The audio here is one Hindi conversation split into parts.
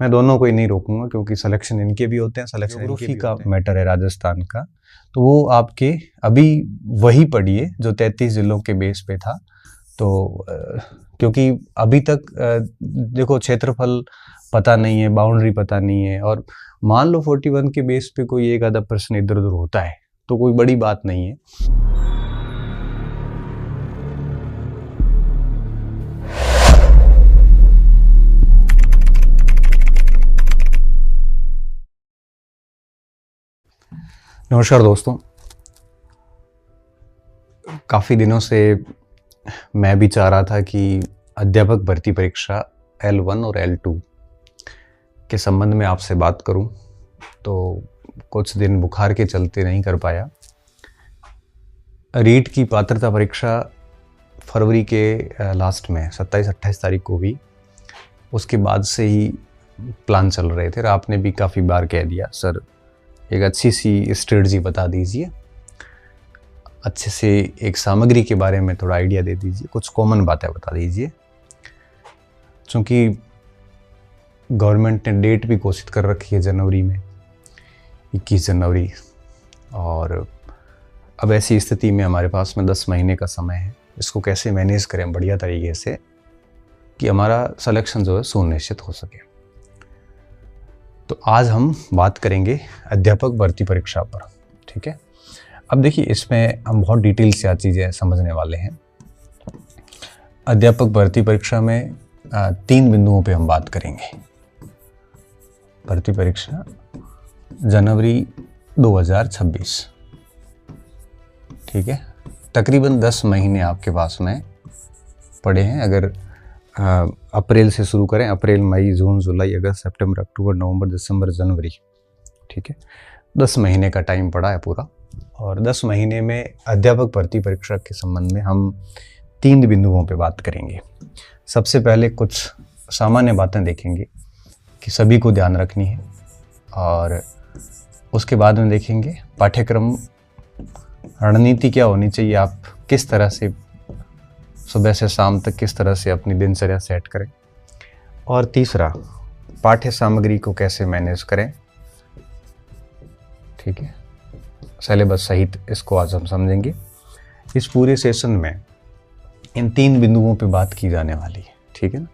मैं दोनों को ही नहीं रोकूंगा क्योंकि सिलेक्शन इनके भी होते हैं, सिलेक्शन ज्योग्राफी का मैटर है राजस्थान का, तो वो आपके अभी वही पढ़िए जो 33 जिलों के बेस पे था। तो क्योंकि अभी तक देखो क्षेत्रफल पता नहीं है, बाउंड्री पता नहीं है, और मान लो 41 के बेस पे कोई एक आधा प्रश्न इधर उधर होता है तो कोई बड़ी बात नहीं है। नमस्कार दोस्तों, काफ़ी दिनों से मैं भी चाह रहा था कि अध्यापक भर्ती परीक्षा L1 और L2 के संबंध में आपसे बात करूं, तो कुछ दिन बुखार के चलते नहीं कर पाया। रीट की पात्रता परीक्षा फरवरी के लास्ट में 27-28 तारीख को हुई, उसके बाद से ही प्लान चल रहे थे। और आपने भी काफ़ी बार कह दिया सर एक अच्छी सी स्ट्रेटजी बता दीजिए, अच्छे से एक सामग्री के बारे में थोड़ा आइडिया दे दीजिए, कुछ कॉमन बातें बता दीजिए। क्योंकि गवर्नमेंट ने डेट भी घोषित कर रखी है जनवरी में, 21 जनवरी, और अब ऐसी स्थिति में हमारे पास में 10 महीने का समय है। इसको कैसे मैनेज करें बढ़िया तरीके से कि हमारा सिलेक्शन जो है सुनिश्चित हो सके। तो आज हम बात करेंगे अध्यापक भर्ती परीक्षा पर, ठीक है। अब देखिए, इसमें हम बहुत डिटेल से आज चीज़ें समझने वाले हैं। अध्यापक भर्ती परीक्षा में 3 बिंदुओं पे हम बात करेंगे। भर्ती परीक्षा जनवरी 2026, ठीक है। तकरीबन 10 महीने आपके पास में पड़े हैं। अगर अप्रैल से शुरू करें, अप्रैल, मई, जून, जुलाई, अगस्त, सितंबर, अक्टूबर, नवंबर, दिसंबर, जनवरी, ठीक है, 10 महीने का टाइम पड़ा है पूरा। और 10 महीने में अध्यापक भर्ती परीक्षा के संबंध में हम 3 बिंदुओं पे बात करेंगे। सबसे पहले कुछ सामान्य बातें देखेंगे कि सभी को ध्यान रखनी है, और उसके बाद में देखेंगे पाठ्यक्रम रणनीति क्या होनी चाहिए, आप किस तरह से सुबह से शाम तक किस तरह से अपनी दिनचर्या सेट करें, और तीसरा पाठ्य सामग्री को कैसे मैनेज करें, ठीक है, सिलेबस सहित। इसको आज हम समझेंगे। इस पूरे सेशन में इन 3 बिंदुओं पे बात की जाने वाली है, ठीक है ना।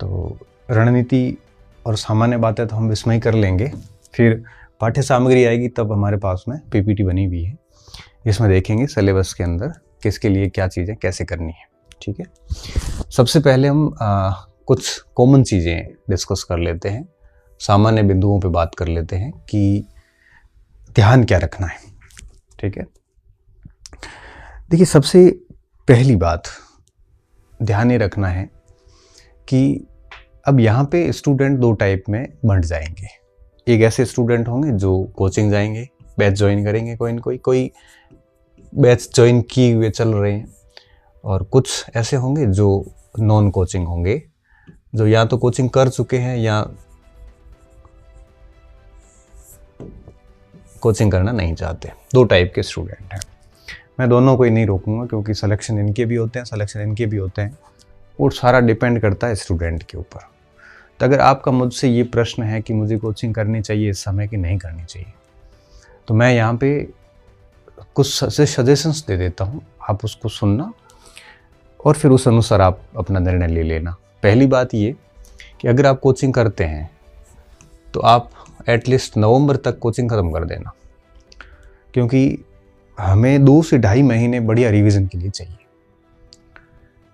तो रणनीति और सामान्य बातें तो हम इसमें ही कर लेंगे, फिर पाठ्य सामग्री आएगी तब हमारे पास में PPT बनी हुई है, इसमें देखेंगे सिलेबस के अंदर किसके लिए क्या चीज़ें कैसे करनी है, ठीक है। सबसे पहले हम कुछ कॉमन चीज़ें डिस्कस कर लेते हैं, सामान्य बिंदुओं पे बात कर लेते हैं कि ध्यान क्या रखना है, ठीक है। देखिए, सबसे पहली बात ध्यान ये रखना है कि अब यहाँ पे स्टूडेंट 2 टाइप में बंट जाएंगे। एक ऐसे स्टूडेंट होंगे जो कोचिंग जाएंगे, बैच ज्वाइन करेंगे, कोई बैच ज्वाइन किए हुए चल रहे हैं, और कुछ ऐसे होंगे जो नॉन कोचिंग होंगे, जो या तो कोचिंग कर चुके हैं या कोचिंग करना नहीं चाहते। 2 टाइप के स्टूडेंट हैं। मैं दोनों को ही नहीं रोकूंगा क्योंकि सिलेक्शन इनके भी होते हैं, सिलेक्शन इनके भी होते हैं, और सारा डिपेंड करता है स्टूडेंट के ऊपर। तो अगर आपका मुझसे ये प्रश्न है कि मुझे कोचिंग करनी चाहिए इस समय कि नहीं करनी चाहिए, तो मैं यहाँ पे कुछ सजेशंस दे देता हूँ, आप उसको सुनना और फिर उस अनुसार आप अपना निर्णय ले लेना। पहली बात ये कि अगर आप कोचिंग करते हैं तो आप एटलीस्ट नवंबर तक कोचिंग ख़त्म कर देना, क्योंकि हमें 2 से 2.5 महीने बढ़िया रिवीजन के लिए चाहिए,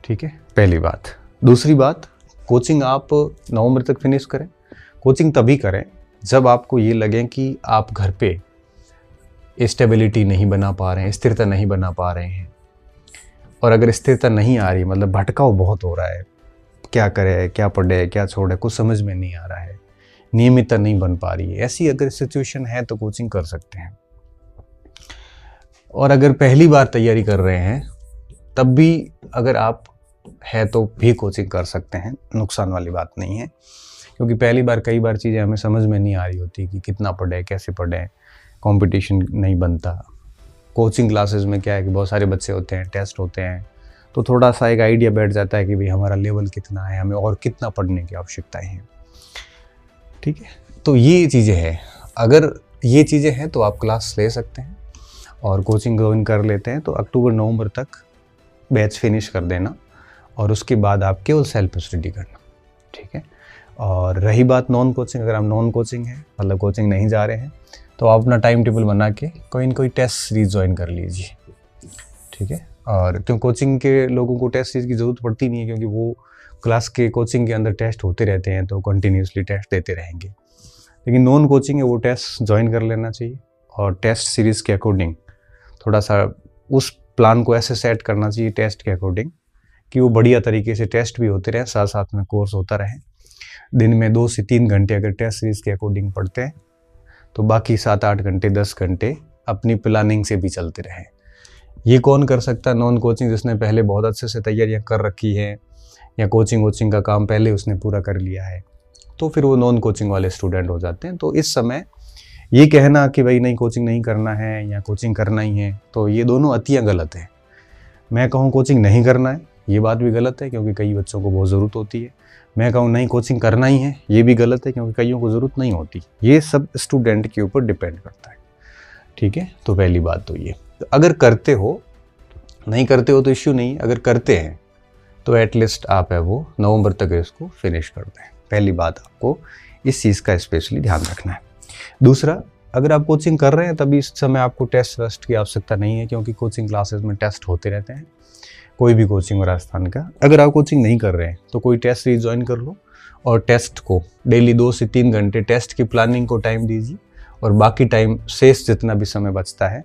ठीक है, पहली बात। दूसरी बात, कोचिंग आप नवंबर तक फिनिश करें। कोचिंग तभी करें जब आपको ये लगे कि आप घर पे स्टेबिलिटी नहीं बना पा रहे हैं, स्थिरता नहीं बना पा रहे हैं। और अगर स्थिरता नहीं आ रही, मतलब भटकाव बहुत हो रहा है, क्या करें, क्या पढ़े, क्या छोड़े, कुछ समझ में नहीं आ रहा है, नियमितता नहीं बन पा रही है, ऐसी अगर सिचुएशन है तो कोचिंग कर सकते हैं। और अगर पहली बार तैयारी कर रहे हैं तब भी अगर आप है तो भी कोचिंग कर सकते हैं, नुकसान वाली बात नहीं है। क्योंकि पहली बार कई बार चीज़ें हमें समझ में नहीं आ रही होती कि कितना पढ़े, कैसे पढ़ें, कंपटीशन नहीं बनता। कोचिंग क्लासेस में क्या है कि बहुत सारे बच्चे होते हैं, टेस्ट होते हैं, तो थोड़ा सा एक आइडिया बैठ जाता है कि भाई हमारा लेवल कितना है, हमें और कितना पढ़ने की आवश्यकताएं हैं। ठीक है, तो ये चीज़ें हैं। अगर ये चीज़ें हैं तो आप क्लास ले सकते हैं और कोचिंग ज्वाइन कर लेते हैं, तो अक्टूबर नवंबर तक बैच फिनिश कर देना और उसके बाद आप केवल सेल्फ स्टडी करना, ठीक है। और रही बात नॉन कोचिंग, अगर आप नॉन कोचिंग हैं, मतलब कोचिंग नहीं जा रहे हैं, तो आप अपना टाइम टेबल बना के कोई न कोई टेस्ट सीरीज ज्वाइन कर लीजिए, ठीक है। और क्यों कोचिंग के लोगों को टेस्ट सीरीज की ज़रूरत पड़ती नहीं है, क्योंकि वो क्लास के कोचिंग के अंदर टेस्ट होते रहते हैं, तो कंटिन्यूसली टेस्ट देते रहेंगे। लेकिन नॉन कोचिंग है, वो टेस्ट ज्वाइन कर लेना चाहिए और टेस्ट सीरीज़ के अकॉर्डिंग थोड़ा सा उस प्लान को ऐसे सेट करना चाहिए टेस्ट के अकॉर्डिंग कि वो बढ़िया तरीके से टेस्ट भी होते रहे, साथ साथ में कोर्स होता रहे। दिन में 2 से 3 घंटे अगर टेस्ट सीरीज़ के अकॉर्डिंग पढ़ते हैं, तो बाकी 7-8 घंटे 10 घंटे अपनी प्लानिंग से भी चलते रहे। ये कौन कर सकता है? नॉन कोचिंग, जिसने पहले बहुत अच्छे से तैयारियां कर रखी है या कोचिंग का काम पहले उसने पूरा कर लिया है, तो फिर वो नॉन कोचिंग वाले स्टूडेंट हो जाते हैं। तो इस समय ये कहना कि भाई नहीं कोचिंग नहीं करना है या कोचिंग करना ही है, तो ये दोनों अतियाँ गलत है। मैं कहूँ कोचिंग नहीं करना है, ये बात भी गलत है, क्योंकि कई बच्चों को बहुत ज़रूरत होती है। मैं कहूँ नहीं कोचिंग करना ही है, ये भी गलत है, क्योंकि कईयों को ज़रूरत नहीं होती। ये सब स्टूडेंट के ऊपर डिपेंड करता है, ठीक है। तो पहली बात तो ये, तो अगर करते हो, नहीं करते हो तो इश्यू नहीं, अगर करते हैं तो एटलीस्ट आप है वो नवंबर तक इसको फिनिश कर दें। पहली बात आपको इस चीज़ का स्पेशली ध्यान रखना है। दूसरा, अगर आप कोचिंग कर रहे हैं तभी इस समय आपको टेस्ट वेस्ट की आवश्यकता नहीं है, क्योंकि कोचिंग क्लासेस में टेस्ट होते रहते हैं, कोई भी कोचिंग राजस्थान का। अगर आप कोचिंग नहीं कर रहे हैं तो कोई टेस्ट सीरीज ज्वाइन कर लो और टेस्ट को डेली 2 से 3 घंटे टेस्ट की प्लानिंग को टाइम दीजिए, और बाकी टाइम शेष जितना भी समय बचता है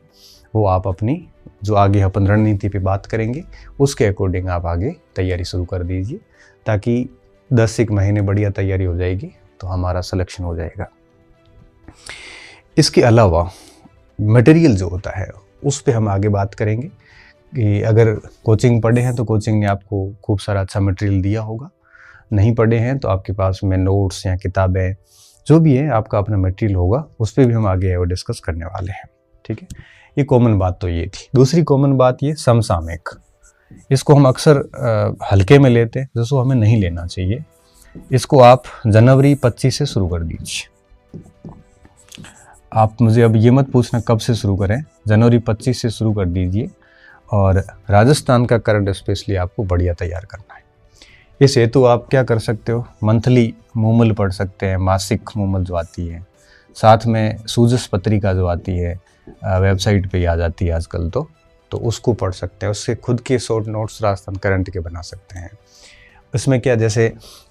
वो आप अपनी जो आगे अपन रणनीति पे बात करेंगे उसके अकॉर्डिंग आप आगे तैयारी शुरू कर दीजिए, ताकि 10-1 महीने बढ़िया तैयारी हो जाएगी तो हमारा सिलेक्शन हो जाएगा। इसके अलावा मटेरियल जो होता है उस पे हम आगे बात करेंगे कि अगर कोचिंग पढ़े हैं तो कोचिंग ने आपको खूब सारा अच्छा मटेरियल दिया होगा, नहीं पढ़े हैं तो आपके पास में नोट्स या किताबें जो भी है आपका अपना मटेरियल होगा, उस पर भी हम आगे वो डिस्कस करने वाले हैं, ठीक है। ये कॉमन बात तो ये थी। दूसरी कॉमन बात ये समसामयिक, इसको हम अक्सर हल्के में लेते हैं, जिसको हमें नहीं लेना चाहिए। इसको आप जनवरी 25 से शुरू कर दीजिए। आप मुझे अब ये मत पूछना कब से शुरू करें, जनवरी 25 से शुरू कर दीजिए। और राजस्थान का करंट स्पेशली आपको बढ़िया तैयार करना है। इस हेतु आप क्या कर सकते हो, मंथली मूमल पढ़ सकते हैं, मासिक मूमल जो आती है, साथ में सूजस पत्रिका जो आती है वेबसाइट पे आ जाती है आजकल, तो उसको पढ़ सकते हैं। उससे खुद के शॉर्ट नोट्स राजस्थान करंट के बना सकते हैं। इसमें क्या, जैसे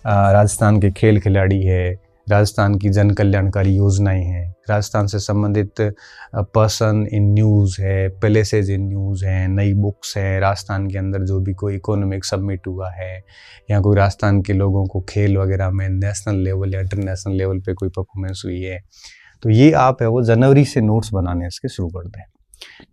राजस्थान के खेल खिलाड़ी है, राजस्थान की जन कल्याणकारी योजनाएं हैं, राजस्थान से संबंधित पर्सन इन न्यूज़ है, प्लेसेज इन न्यूज़ हैं, नई बुक्स हैं, राजस्थान के अंदर जो भी कोई इकोनॉमिक समिट हुआ है या कोई राजस्थान के लोगों को खेल वगैरह में नेशनल लेवल या इंटरनेशनल लेवल पे कोई परफॉर्मेंस हुई है, तो ये आप है वो जनवरी से नोट्स बनाने इसके शुरू कर दें,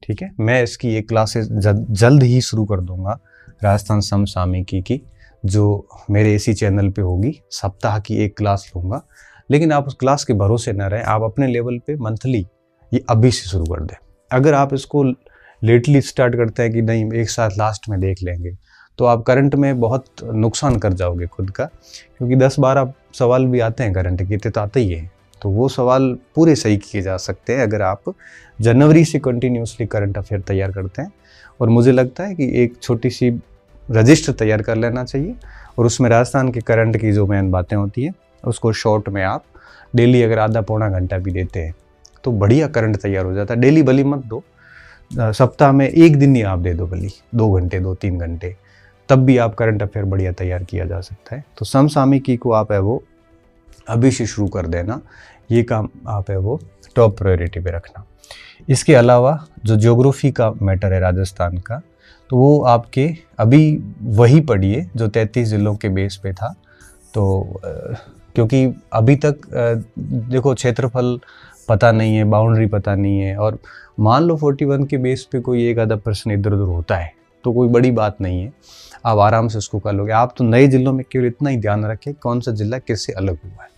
ठीक है। मैं इसकी एक क्लासेस जल्द ही शुरू कर दूंगा राजस्थान समसामयिकी की, जो मेरे इसी चैनल पे होगी। सप्ताह की एक क्लास लूँगा, लेकिन आप उस क्लास के भरोसे न रहें, आप अपने लेवल पे मंथली ये अभी से शुरू कर दें। अगर आप इसको लेटली स्टार्ट करते हैं कि नहीं एक साथ लास्ट में देख लेंगे, तो आप करंट में बहुत नुकसान कर जाओगे खुद का, क्योंकि 10-12 सवाल भी आते हैं करंट के, तो आते ही हैं, तो वो सवाल पूरे सही किए जा सकते हैं अगर आप जनवरी से कंटिन्यूसली करंट अफेयर तैयार करते हैं। और मुझे लगता है कि एक छोटी सी रजिस्टर तैयार कर लेना चाहिए, और उसमें राजस्थान के करंट की जो मेन बातें होती हैं उसको शॉर्ट में आप डेली अगर आधा पौना घंटा भी देते हैं तो बढ़िया करंट तैयार हो जाता है। डेली भली मत दो, सप्ताह में एक दिन ही आप दे दो, भली 2 घंटे 2-3 घंटे, तब भी आप करंट अफेयर बढ़िया तैयार किया जा सकता है। तो समसामयिकी को आप है वो अभी से शुरू कर देना, ये काम आप है वो टॉप प्रायोरिटी पे रखना। इसके अलावा जो ज्योग्राफी का मैटर है राजस्थान का, तो वो आपके अभी वही पढ़िए जो 33 जिलों के बेस पे था। तो क्योंकि अभी तक देखो क्षेत्रफल पता नहीं है, बाउंड्री पता नहीं है, और मान लो 41 के बेस पे कोई एक आधा प्रश्न इधर उधर होता है तो कोई बड़ी बात नहीं है, आप आराम से उसको कर लोगे। आप तो नए जिलों में केवल इतना ही ध्यान रखें कौन सा जिला किससे अलग हुआ है,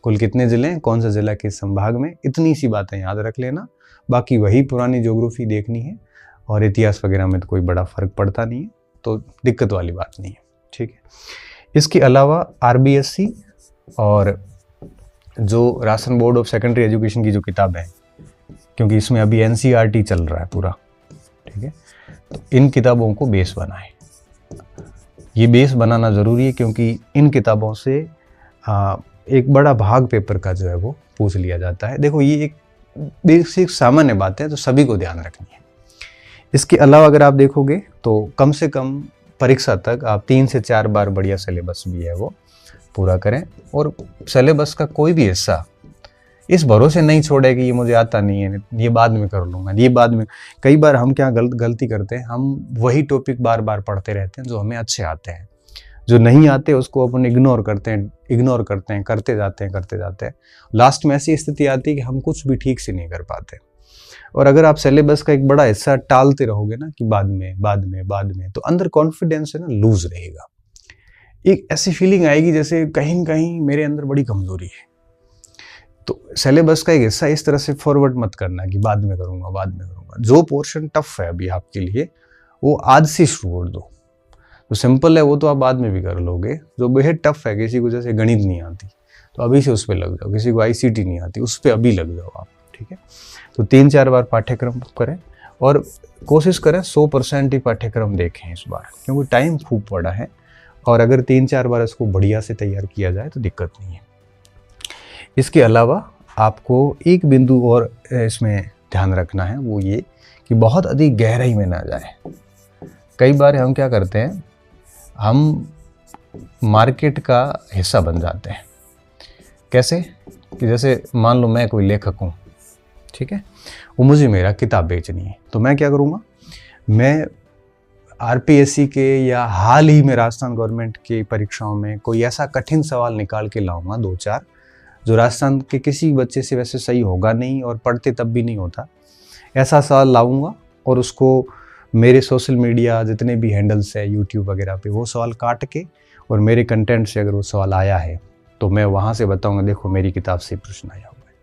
कुल कितने जिले हैं, कौन सा जिला किस संभाग में, इतनी सी बातें याद रख लेना। बाकी वही पुरानी ज्योग्राफी देखनी है, और इतिहास वगैरह में तो कोई बड़ा फर्क पड़ता नहीं है, तो दिक्कत वाली बात नहीं है, ठीक है। इसके अलावा RBSC और जो Rajasthan board of secondary education की जो किताब है, क्योंकि इसमें अभी एनसीईआरटी चल रहा है पूरा, ठीक है, तो इन किताबों को बेस बनाएं। ये बेस बनाना ज़रूरी है क्योंकि इन किताबों से एक बड़ा भाग पेपर का जो है वो पूछ लिया जाता है। देखो ये एक बेसिक सामान्य बात है, तो सभी को ध्यान रखनी है। इसके अलावा अगर आप देखोगे तो कम से कम परीक्षा तक आप 3 से 4 बार बढ़िया सिलेबस भी है वो पूरा करें, और सिलेबस का कोई भी हिस्सा इस भरोसे नहीं छोड़े कि ये मुझे आता नहीं है, ये बाद में कर लूँगा, ये बाद में। कई बार हम क्या गलती करते हैं, हम वही टॉपिक बार बार पढ़ते रहते हैं जो हमें अच्छे आते हैं, जो नहीं आते उसको अपन इग्नोर करते हैं, करते जाते हैं। लास्ट में ऐसी स्थिति आती है कि हम कुछ भी ठीक से नहीं कर पाते। और अगर आप सिलेबस का एक बड़ा हिस्सा टालते रहोगे ना कि बाद में, तो अंदर कॉन्फिडेंस है ना लूज रहेगा। एक ऐसी फीलिंग आएगी जैसे कहीं न कहीं मेरे अंदर बड़ी कमजोरी है। तो सिलेबस का एक हिस्सा इस तरह से फॉरवर्ड मत करना कि बाद में करूँगा। जो पोर्शन टफ है अभी आपके लिए वो आज से शुरू कर दो। जो सिंपल है वो तो आप बाद में भी कर लोगे, जो बेहद टफ है, किसी को जैसे गणित नहीं आती तो अभी से उस पर लग जाओ, किसी को आईसीटी नहीं आती उस पर अभी लग जाओ आप, ठीक है। तो 3-4 बार पाठ्यक्रम करें और कोशिश करें 100% ही पाठ्यक्रम देखें इस बार, क्योंकि टाइम खूब पड़ा है। और अगर 3-4 बार इसको बढ़िया से तैयार किया जाए तो दिक्कत नहीं है। इसके अलावा आपको एक बिंदु और इसमें ध्यान रखना है, वो ये कि बहुत अधिक गहराई में ना जाए। कई बार हम क्या करते हैं, हम मार्केट का हिस्सा बन जाते हैं। कैसे कि जैसे मान लो मैं कोई लेखक हूँ, ठीक है, वो मुझे मेरा किताब बेचनी है, तो मैं क्या करूँगा, मैं आरपीएससी के या हाल ही में राजस्थान गवर्नमेंट की परीक्षाओं में कोई ऐसा कठिन सवाल निकाल के लाऊंगा 2-4 जो राजस्थान के किसी बच्चे से वैसे सही होगा नहीं और पढ़ते तब भी नहीं होता, ऐसा सवाल लाऊंगा और उसको मेरे सोशल मीडिया जितने भी हैंडल्स है यूट्यूब वगैरह पे वो सवाल काट के, और मेरे कंटेंट से अगर वो सवाल आया है तो मैं वहाँ से बताऊँगा देखो मेरी किताब से प्रश्न आया हुआ है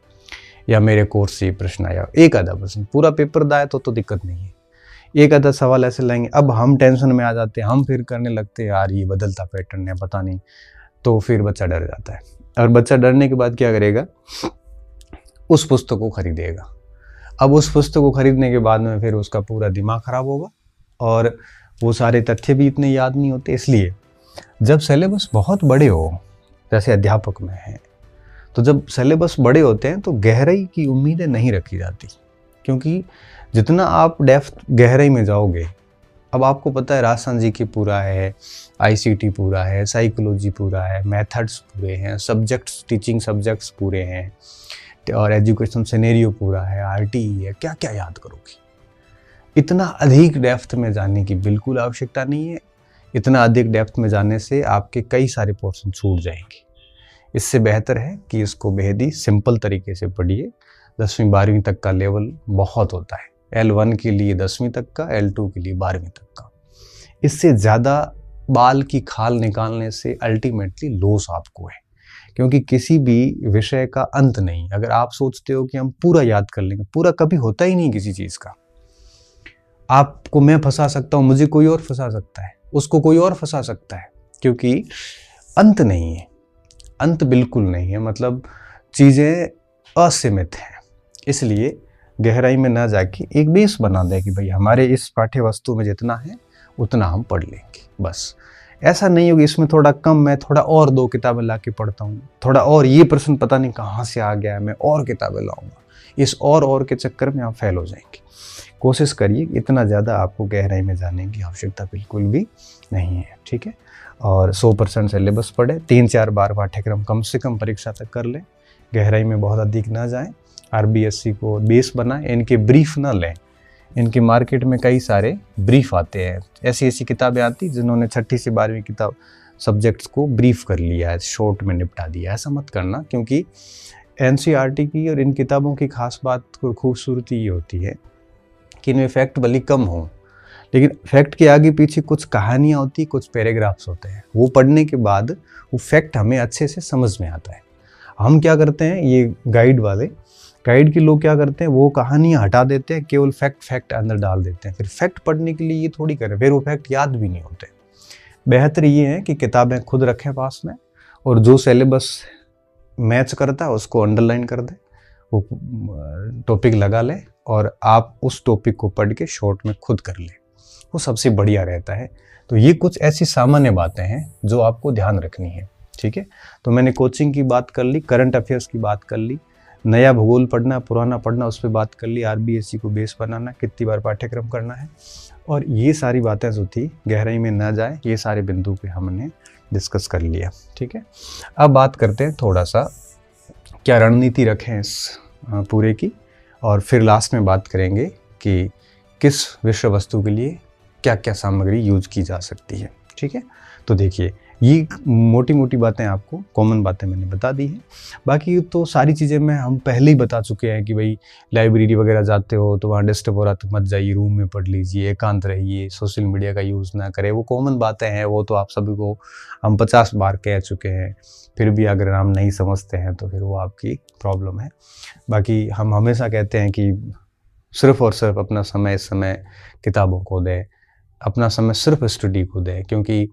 या मेरे कोर्स से प्रश्न आया, एक आधा प्रश्न, पूरा पेपर दाए तो दिक्कत नहीं है, एक आधा सवाल ऐसे लाएंगे। अब हम टेंशन में आ जाते हैं, हम फिर करने लगते हैं यार ये बदलता पैटर्न है पता नहीं, तो फिर बच्चा डर जाता है। और बच्चा डरने के बाद क्या करेगा, उस पुस्तक को खरीदेगा। अब उस पुस्तक को खरीदने के बाद में फिर उसका पूरा दिमाग खराब होगा और वो सारे तथ्य भी इतने याद नहीं होते। इसलिए जब सिलेबस बहुत बड़े हो, जैसे अध्यापक में है, तो जब सिलेबस बड़े होते हैं तो गहराई की उम्मीदें नहीं रखी जाती, क्योंकि जितना आप डेप्थ गहराई में जाओगे, अब आपको पता है राजस्थान जी की पूरा है, आईसीटी पूरा है, साइकोलॉजी पूरा है, मेथड्स पूरे हैं, सब्जेक्ट्स टीचिंग सब्जेक्ट्स पूरे हैं, और एजुकेशन सिनेरियो पूरा है, आरटीई है, क्या क्या याद करोगे। इतना अधिक डेप्थ में जाने की बिल्कुल आवश्यकता नहीं है। इतना अधिक डेप्थ में जाने से आपके कई सारे पोर्शन छूट जाएंगे। इससे बेहतर है कि इसको बेहद ही सिंपल तरीके से पढ़िए। 10वीं 12वीं तक का लेवल बहुत होता है, L1 के लिए 10वीं तक का, L2 के लिए 12वीं तक का। इससे ज़्यादा बाल की खाल निकालने से अल्टीमेटली लॉस आपको है, क्योंकि किसी भी विषय का अंत नहीं। अगर आप सोचते हो कि हम पूरा याद कर लेंगे, पूरा कभी होता ही नहीं किसी चीज़ का। आपको मैं फंसा सकता हूँ, मुझे कोई और फंसा सकता है, उसको कोई और फंसा सकता है, क्योंकि अंत नहीं है, अंत बिल्कुल नहीं है। मतलब चीज़ें असीमित हैं। इसलिए गहराई में ना जाके एक बेस बना दें कि भाई हमारे इस पाठ्य वस्तु में जितना है उतना हम पढ़ लेंगे, बस। ऐसा नहीं होगी इसमें थोड़ा कम, मैं थोड़ा और 2 किताबें ला के पढ़ता हूँ, थोड़ा और ये प्रश्न पता नहीं कहाँ से आ गया है, मैं और किताबें लाऊंगा। इस और के चक्कर में आप फेल हो जाएंगे। कोशिश करिए, इतना ज़्यादा आपको गहराई में जाने की आवश्यकता बिल्कुल भी नहीं है, ठीक है। और 100% सिलेबस पढ़े, 3-4 बार पाठ्यक्रम कम से कम परीक्षा तक कर लें, गहराई में बहुत अधिक ना जाएं। आरबीएससी को बेस बनाएं, इनके ब्रीफ ना लें। इनके मार्केट में कई सारे ब्रीफ आते हैं, ऐसी किताबें आती जिन्होंने 6ठी से 12वीं किताब सब्जेक्ट्स को ब्रीफ कर लिया है, शॉर्ट में निपटा दिया। ऐसा मत करना, क्योंकि एनसीईआरटी की और इन किताबों की खास बात और खूबसूरती ये होती है कि इनमें फैक्ट भले कम हो, लेकिन फैक्ट के आगे पीछे कुछ कहानियाँ होती, कुछ पैराग्राफ्स होते हैं। वो पढ़ने के बाद वो फैक्ट हमें अच्छे से समझ में आता है। हम क्या करते हैं, ये गाइड के लोग क्या करते हैं, वो कहानियाँ हटा देते हैं, केवल फैक्ट अंदर डाल देते हैं। फिर फैक्ट पढ़ने के लिए ये थोड़ी करें, फिर वो फैक्ट याद भी नहीं होते। बेहतर ये है कि किताबें खुद रखें पास में, और जो सिलेबस मैच करता है उसको अंडरलाइन कर दे, वो टॉपिक लगा ले और आप उस टॉपिक को पढ़ के शॉर्ट में खुद कर ले, वो सबसे बढ़िया रहता है। तो ये कुछ ऐसी सामान्य बातें हैं जो आपको ध्यान रखनी है, ठीक है। तो मैंने कोचिंग की बात कर ली, करंट अफेयर्स की बात कर ली, नया भूगोल पढ़ना, पुराना पढ़ना, उस पर बात कर ली, RBSC को बेस बनाना, कितनी बार पाठ्यक्रम करना है, और ये सारी बातें जो थी गहराई में ना जाए, ये सारे बिंदु पे हमने डिस्कस कर लिया, ठीक है। अब बात करते हैं थोड़ा सा क्या रणनीति रखें इस पूरे की, और फिर लास्ट में बात करेंगे कि किस विषय वस्तु के लिए क्या क्या सामग्री यूज की जा सकती है, ठीक है। तो देखिए, ये मोटी मोटी बातें आपको, कॉमन बातें मैंने बता दी हैं। बाकी तो सारी चीज़ें मैं हम पहले ही बता चुके हैं कि भाई लाइब्रेरी वगैरह जाते हो तो वहाँ डिस्टर्ब हो रहा तो मत जाइए, रूम में पढ़ लीजिए, एकांत रहिए, सोशल मीडिया का यूज़ ना करें। वो कॉमन बातें हैं, वो तो आप सभी को हम 50 बार कह चुके हैं, फिर भी अगर हम नहीं समझते हैं तो फिर वो आपकी प्रॉब्लम है। बाकी हम हमेशा कहते हैं कि सिर्फ़ और सिर्फ अपना समय इस समय किताबों को दें, अपना समय सिर्फ स्टडी को दें, क्योंकि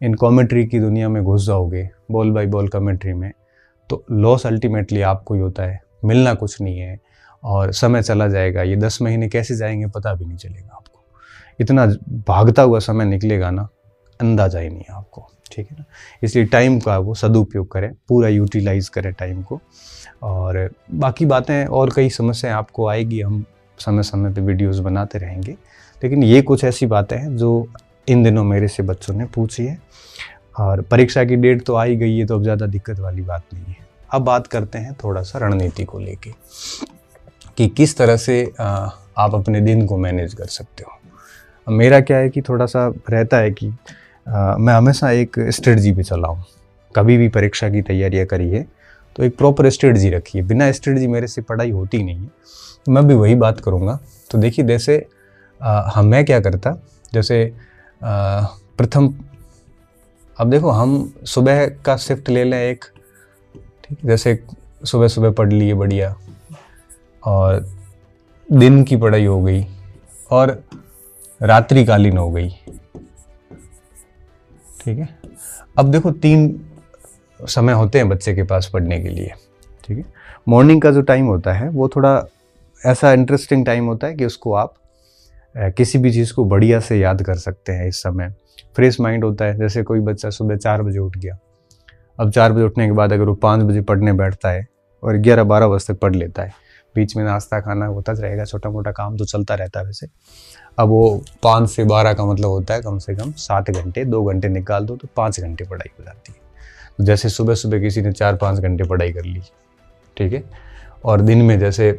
इन कॉमेंट्री की दुनिया में घुस जाओगे, बॉल बाय बॉल कॉमेंट्री में, तो लॉस अल्टीमेटली आपको ही होता है, मिलना कुछ नहीं है और समय चला जाएगा। ये 10 महीने कैसे जाएंगे पता भी नहीं चलेगा आपको, इतना भागता हुआ समय निकलेगा ना, अंदाजा ही नहीं है आपको, ठीक है ना। इसलिए टाइम का वो सदुपयोग करें, पूरा यूटिलाइज़ करें टाइम को। और बाकी बातें और कई समस्याएं आपको आएगी, हम समय समय पे वीडियोस बनाते रहेंगे, लेकिन ये कुछ ऐसी बातें हैं जो इन दिनों मेरे से बच्चों ने पूछी है। और परीक्षा की डेट तो आ ही गई है, तो अब ज़्यादा दिक्कत वाली बात नहीं है। अब बात करते हैं थोड़ा सा रणनीति को लेके कि किस तरह से आप अपने दिन को मैनेज कर सकते हो। अब मेरा क्या है कि थोड़ा सा रहता है कि मैं हमेशा एक स्ट्रेटजी पे चला हूँ। कभी भी परीक्षा की तैयारियाँ करी है तो एक प्रॉपर स्ट्रेटजी रखी है, बिना स्ट्रेटजी मेरे से पढ़ाई होती नहीं है। मैं भी वही बात करूँगा। तो देखिए, जैसे मैं क्या करता, जैसे प्रथम, अब देखो हम सुबह का शिफ्ट ले लें एक, ठीक, जैसे सुबह सुबह पढ़ लिए बढ़िया, और दिन की पढ़ाई हो गई और रात्रिकालीन हो गई, ठीक है। अब देखो 3 समय होते हैं बच्चे के पास पढ़ने के लिए, ठीक है। मॉर्निंग का जो टाइम होता है वो थोड़ा ऐसा इंटरेस्टिंग टाइम होता है कि उसको आप किसी भी चीज़ को बढ़िया से याद कर सकते हैं। इस समय फ्रेश माइंड होता है। जैसे कोई बच्चा सुबह 4 बजे उठ गया, अब 4 बजे उठने के बाद अगर वो 5 बजे पढ़ने बैठता है और 11-12 बजे तक पढ़ लेता है, बीच में नाश्ता खाना होता रहेगा, छोटा मोटा काम तो चलता रहता है वैसे। अब वो 5 से 12 का मतलब होता है कम से कम 7 घंटे, 2 घंटे निकाल दो तो 5 घंटे पढ़ाई हो जाती है। तो जैसे सुबह सुबह किसी ने 4-5 घंटे पढ़ाई कर ली, ठीक है, और दिन में जैसे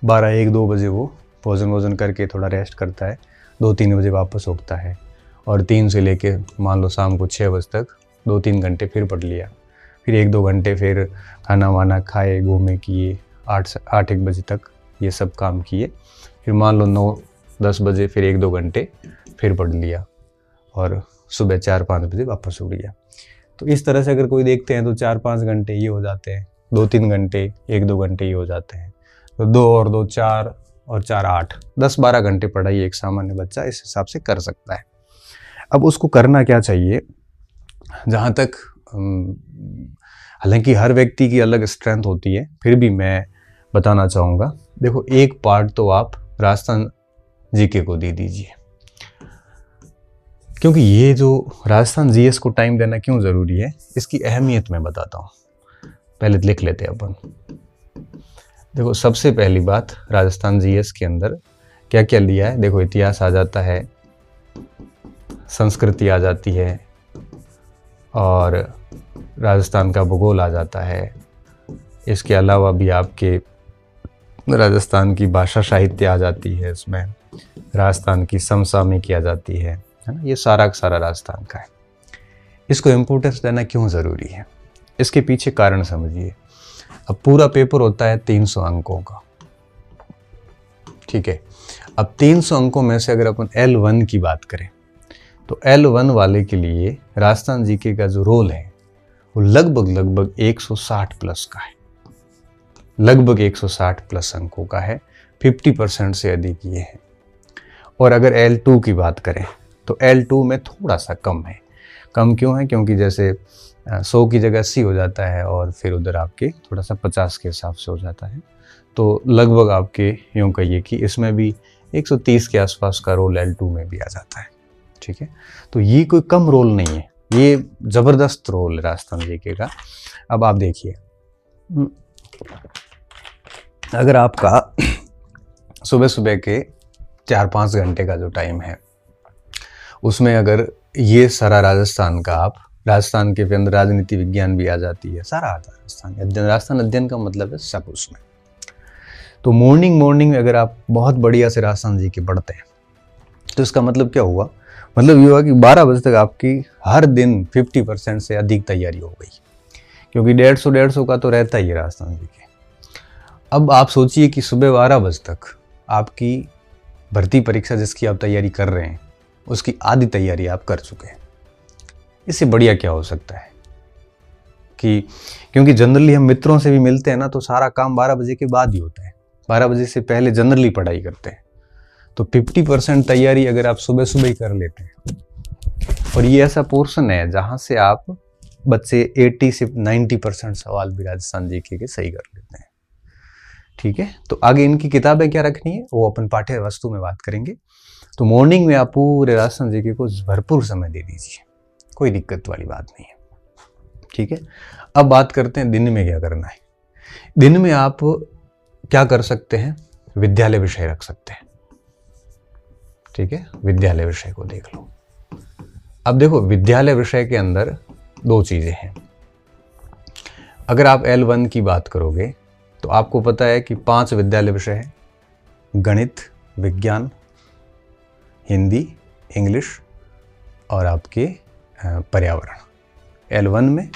12-1-2 बजे वो भोजन करके थोड़ा रेस्ट करता है, 2-3 बजे वापस उठता है, और 3 से लेके मान लो शाम को 6 बजे तक 2-3 घंटे फिर पढ़ लिया, फिर 1-2 घंटे फिर खाना वाना खाए, घूमे किए, 8-1 बजे तक ये सब काम किए, फिर मान लो 9-10 बजे फिर 1-2 घंटे फिर पढ़ लिया, और सुबह 4-5 बजे वापस उठ गया। तो इस तरह से अगर कोई देखते हैं तो 4-5 घंटे ये हो जाते हैं, 2-3 घंटे, 1-2 घंटे ये हो जाते हैं, तो 2 और 2 4 और 4 8, 10-12 घंटे पढ़ाई एक सामान्य बच्चा इस हिसाब से कर सकता है। अब उसको करना क्या चाहिए, जहाँ तक हालांकि हर व्यक्ति की अलग स्ट्रेंथ होती है, फिर भी मैं बताना चाहूँगा। देखो, एक पार्ट तो आप राजस्थान जीके को दे दीजिए, क्योंकि ये जो राजस्थान जीएस को टाइम देना क्यों ज़रूरी है, इसकी अहमियत मैं बताता हूँ। पहले लिख लेते हैं अपन। देखो, सबसे पहली बात, राजस्थान जीएस के अंदर क्या क्या लिया है। देखो, इतिहास आ जाता है, संस्कृति आ जाती है, और राजस्थान का भूगोल आ जाता है। इसके अलावा भी आपके राजस्थान की भाषा साहित्य आ जाती है, इसमें राजस्थान की समसामयिकी आ जाती है ना। ये सारा का सारा राजस्थान का है। इसको इम्पोर्टेंस देना क्यों ज़रूरी है, इसके पीछे कारण समझिए। अब पूरा पेपर होता है 300 अंकों का, ठीक है। अब 300 अंकों में से अगर अपन L1 की बात करें तो L1 वाले के लिए राजस्थान जीके का जो रोल है वो लगभग 160 प्लस का है, लगभग 160 प्लस अंकों का है, 50% से अधिक ये है। और अगर L2 की बात करें तो L2 में थोड़ा सा कम है। कम क्यों है, क्योंकि जैसे 100 की जगह 80 हो जाता है, और फिर उधर आपके थोड़ा सा 50 के हिसाब से हो जाता है। तो लगभग आपके यूँ कहिए कि इसमें भी 130 के आसपास का रोल L2 में भी आ जाता है। ठीक है, तो ये कोई कम रोल नहीं है, ये ज़बरदस्त रोल है राजस्थान जीके का। अब आप देखिए, अगर आपका सुबह सुबह के 4-5 घंटे का जो टाइम है, उसमें अगर ये सारा राजस्थान का आप, राजस्थान के अंदर राजनीति विज्ञान भी आ जाती है, सारा आता है राजस्थान अध्ययन। राजस्थान अध्ययन का मतलब है सब उसमें। तो मॉर्निंग में अगर आप बहुत बढ़िया से राजस्थान जी के पढ़ते हैं, तो इसका मतलब क्या हुआ? मतलब ये हुआ कि 12 बजे तक आपकी हर दिन 50% से अधिक तैयारी हो गई, क्योंकि 150 का तो रहता ही है राजस्थान जी के। अब आप सोचिए कि सुबह 12 बजे तक आपकी भर्ती परीक्षा जिसकी आप तैयारी कर रहे हैं, उसकी आधी तैयारी आप कर चुके हैं। इससे बढ़िया क्या हो सकता है? कि क्योंकि जनरली हम मित्रों से भी मिलते हैं ना, तो सारा काम 12 बजे के बाद ही होता है, 12 बजे से पहले जनरली पढ़ाई करते हैं। तो 50% तैयारी अगर आप सुबह सुबह ही कर लेते हैं, और ये ऐसा पोर्शन है जहाँ से आप बच्चे 80 से 90% सवाल भी राजस्थान जीके के सही कर लेते हैं। ठीक है, तो आगे इनकी किताबें क्या रखनी है वो अपन पाठ्य वस्तु में बात करेंगे। तो मॉर्निंग में आप पूरे राजस्थान जीके को भरपूर समय दे दीजिए, कोई दिक्कत वाली बात नहीं है। ठीक है, अब बात करते हैं दिन में क्या करना है। दिन में आप क्या कर सकते हैं? विद्यालय विषय रख सकते हैं। ठीक है, विद्यालय विषय को देख लो। अब देखो, विद्यालय विषय के अंदर 2 चीजें हैं। अगर आप L1 की बात करोगे तो आपको पता है कि 5 विद्यालय विषय है: गणित, विज्ञान, हिंदी, इंग्लिश और आपके पर्यावरण L1 में।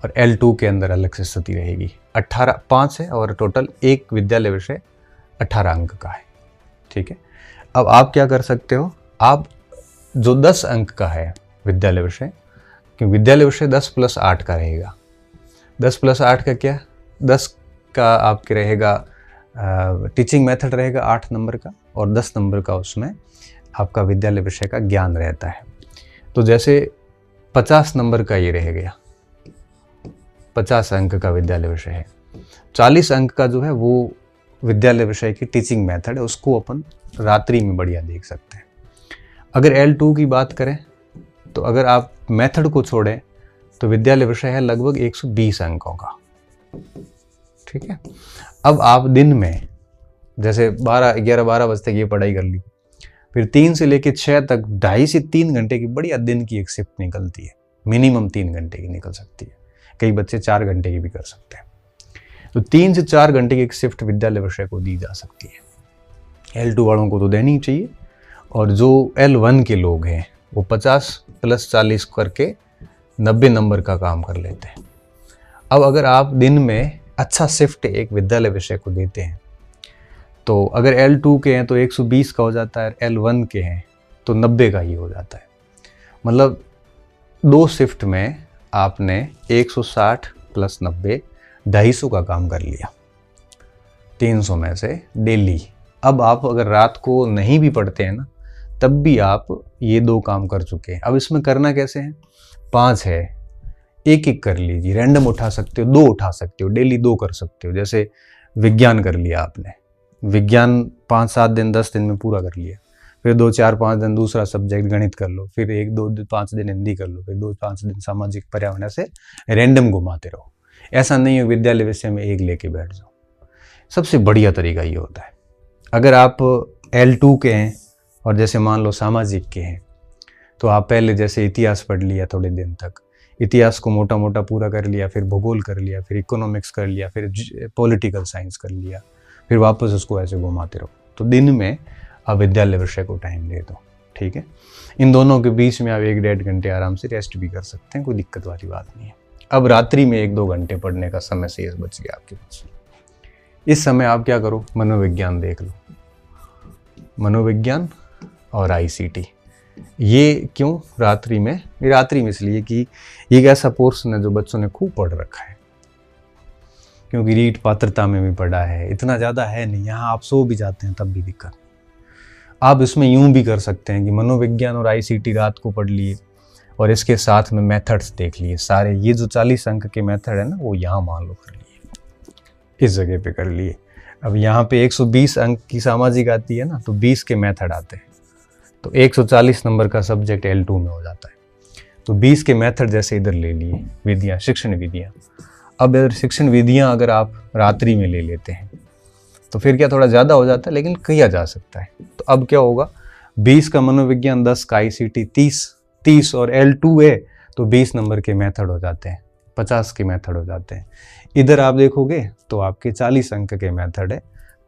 और L2 के अंदर अलग से स्थिति रहेगी। 5 है और टोटल एक विद्यालय विषय 18 अंक का है। ठीक है, अब आप क्या कर सकते हो? आप जो 10 अंक का है विद्यालय विषय, क्योंकि विद्यालय विषय 10 + 8 का रहेगा। 10 + 8 का क्या? 10 का आपके रहेगा टीचिंग मेथड रहेगा 8 नंबर का, और 10 नंबर का उसमें आपका विद्यालय विषय का ज्ञान रहता है। तो जैसे 50 नंबर का ये रह गया, 50 अंक का विद्यालय विषय है। 40 अंक का जो है वो विद्यालय विषय की टीचिंग मेथड है, उसको अपन रात्रि में बढ़िया देख सकते हैं। अगर L2 की बात करें तो अगर आप मेथड को छोड़ें तो विद्यालय विषय है लगभग 120 अंकों का। ठीक है, अब आप दिन में जैसे 11-12 बजे तक ये पढ़ाई कर ली, फिर 3 से लेकर 6 तक 2.5 से 3 घंटे की बढ़िया दिन की एक शिफ्ट निकलती है। मिनिमम 3 घंटे की निकल सकती है, कई बच्चे 4 घंटे की भी कर सकते हैं। तो 3 से 4 घंटे की एक शिफ्ट विद्यालय विषय को दी जा सकती है। L2 वालों को तो देनी ही चाहिए, और जो L1 के लोग हैं वो 50 + 40 करके 90 नंबर का काम कर लेते हैं। अब अगर आप दिन में अच्छा शिफ्ट एक विद्यालय विषय को देते हैं, तो अगर L2 के हैं तो 120 का हो जाता है, L1 के हैं तो 90 का ही हो जाता है। मतलब 2 शिफ्ट में आपने 160 + 90 250 का काम कर लिया 300 में से डेली। अब आप अगर रात को नहीं भी पढ़ते हैं ना, तब भी आप ये 2 काम कर चुके हैं। अब इसमें करना कैसे है? 5 है, एक कर लीजिए, रैंडम उठा सकते हो, 2 उठा सकते हो, डेली 2 कर सकते हो। जैसे विज्ञान कर लिया आपने, विज्ञान 5-7 दिन 10 दिन में पूरा कर लिया, फिर 2-4-5 दिन दूसरा सब्जेक्ट गणित कर लो, फिर 1-2-5 दिन हिंदी कर लो, फिर 2-5 दिन सामाजिक पर्यावरण से रैंडम घुमाते रहो। ऐसा नहीं है विद्यालय विषय में एक लेके बैठ जाओ। सबसे बढ़िया तरीका ये होता है। अगर आप L2 के हैं और जैसे मान लो सामाजिक के हैं, तो आप पहले जैसे इतिहास पढ़ लिया थोड़े दिन तक, इतिहास को मोटा मोटा पूरा कर लिया, फिर भूगोल कर लिया, फिर इकोनॉमिक्स कर लिया, फिर पॉलिटिकल साइंस कर लिया, फिर वापस उसको ऐसे घुमाते रहो। तो दिन में आप विद्यालय विषय को टाइम दे दो। ठीक है, इन दोनों के बीच में आप 1-1.5 घंटे आराम से रेस्ट भी कर सकते हैं, कोई दिक्कत वाली बात नहीं है। अब रात्रि में 1-2 घंटे पढ़ने का समय शेष बच गया आपके पास। इस समय आप क्या करो? मनोविज्ञान देख लो, मनोविज्ञान और ICT। ये क्यों रात्रि में? ये रात्रि में इसलिए कि ये एक ऐसा पोर्शन है जो बच्चों ने खूब पढ़ रखा है, क्योंकि रीट पात्रता में भी पढ़ा है, इतना ज़्यादा है नहीं, यहाँ आप सो भी जाते हैं तब भी दिक्कत। आप इसमें यूं भी कर सकते हैं कि मनोविज्ञान और ICT रात को पढ़ लिए, और इसके साथ में मेथड्स देख लिए सारे। ये जो 40 अंक के मेथड है ना, वो यहाँ मान लो कर लिए, इस जगह पे कर लिए। अब यहाँ पे 120 अंक की सामाजिक आती है ना, तो 20 के मेथड आते हैं, तो 140 नंबर का सब्जेक्ट L2 में हो जाता है। तो 20 के मेथड जैसे इधर ले लिए, विधियाँ, शिक्षण विधियाँ। अब इधर शिक्षण विधियाँ अगर आप रात्रि में ले लेते हैं तो फिर क्या थोड़ा ज़्यादा हो जाता है, लेकिन किया जा सकता है। तो अब क्या होगा, 20 का मनोविज्ञान, 10 का ICT, 30 और L2 है तो 20 नंबर के मेथड हो जाते हैं, 50 के मेथड हो जाते हैं। इधर आप देखोगे तो आपके 40 अंक के मेथड है,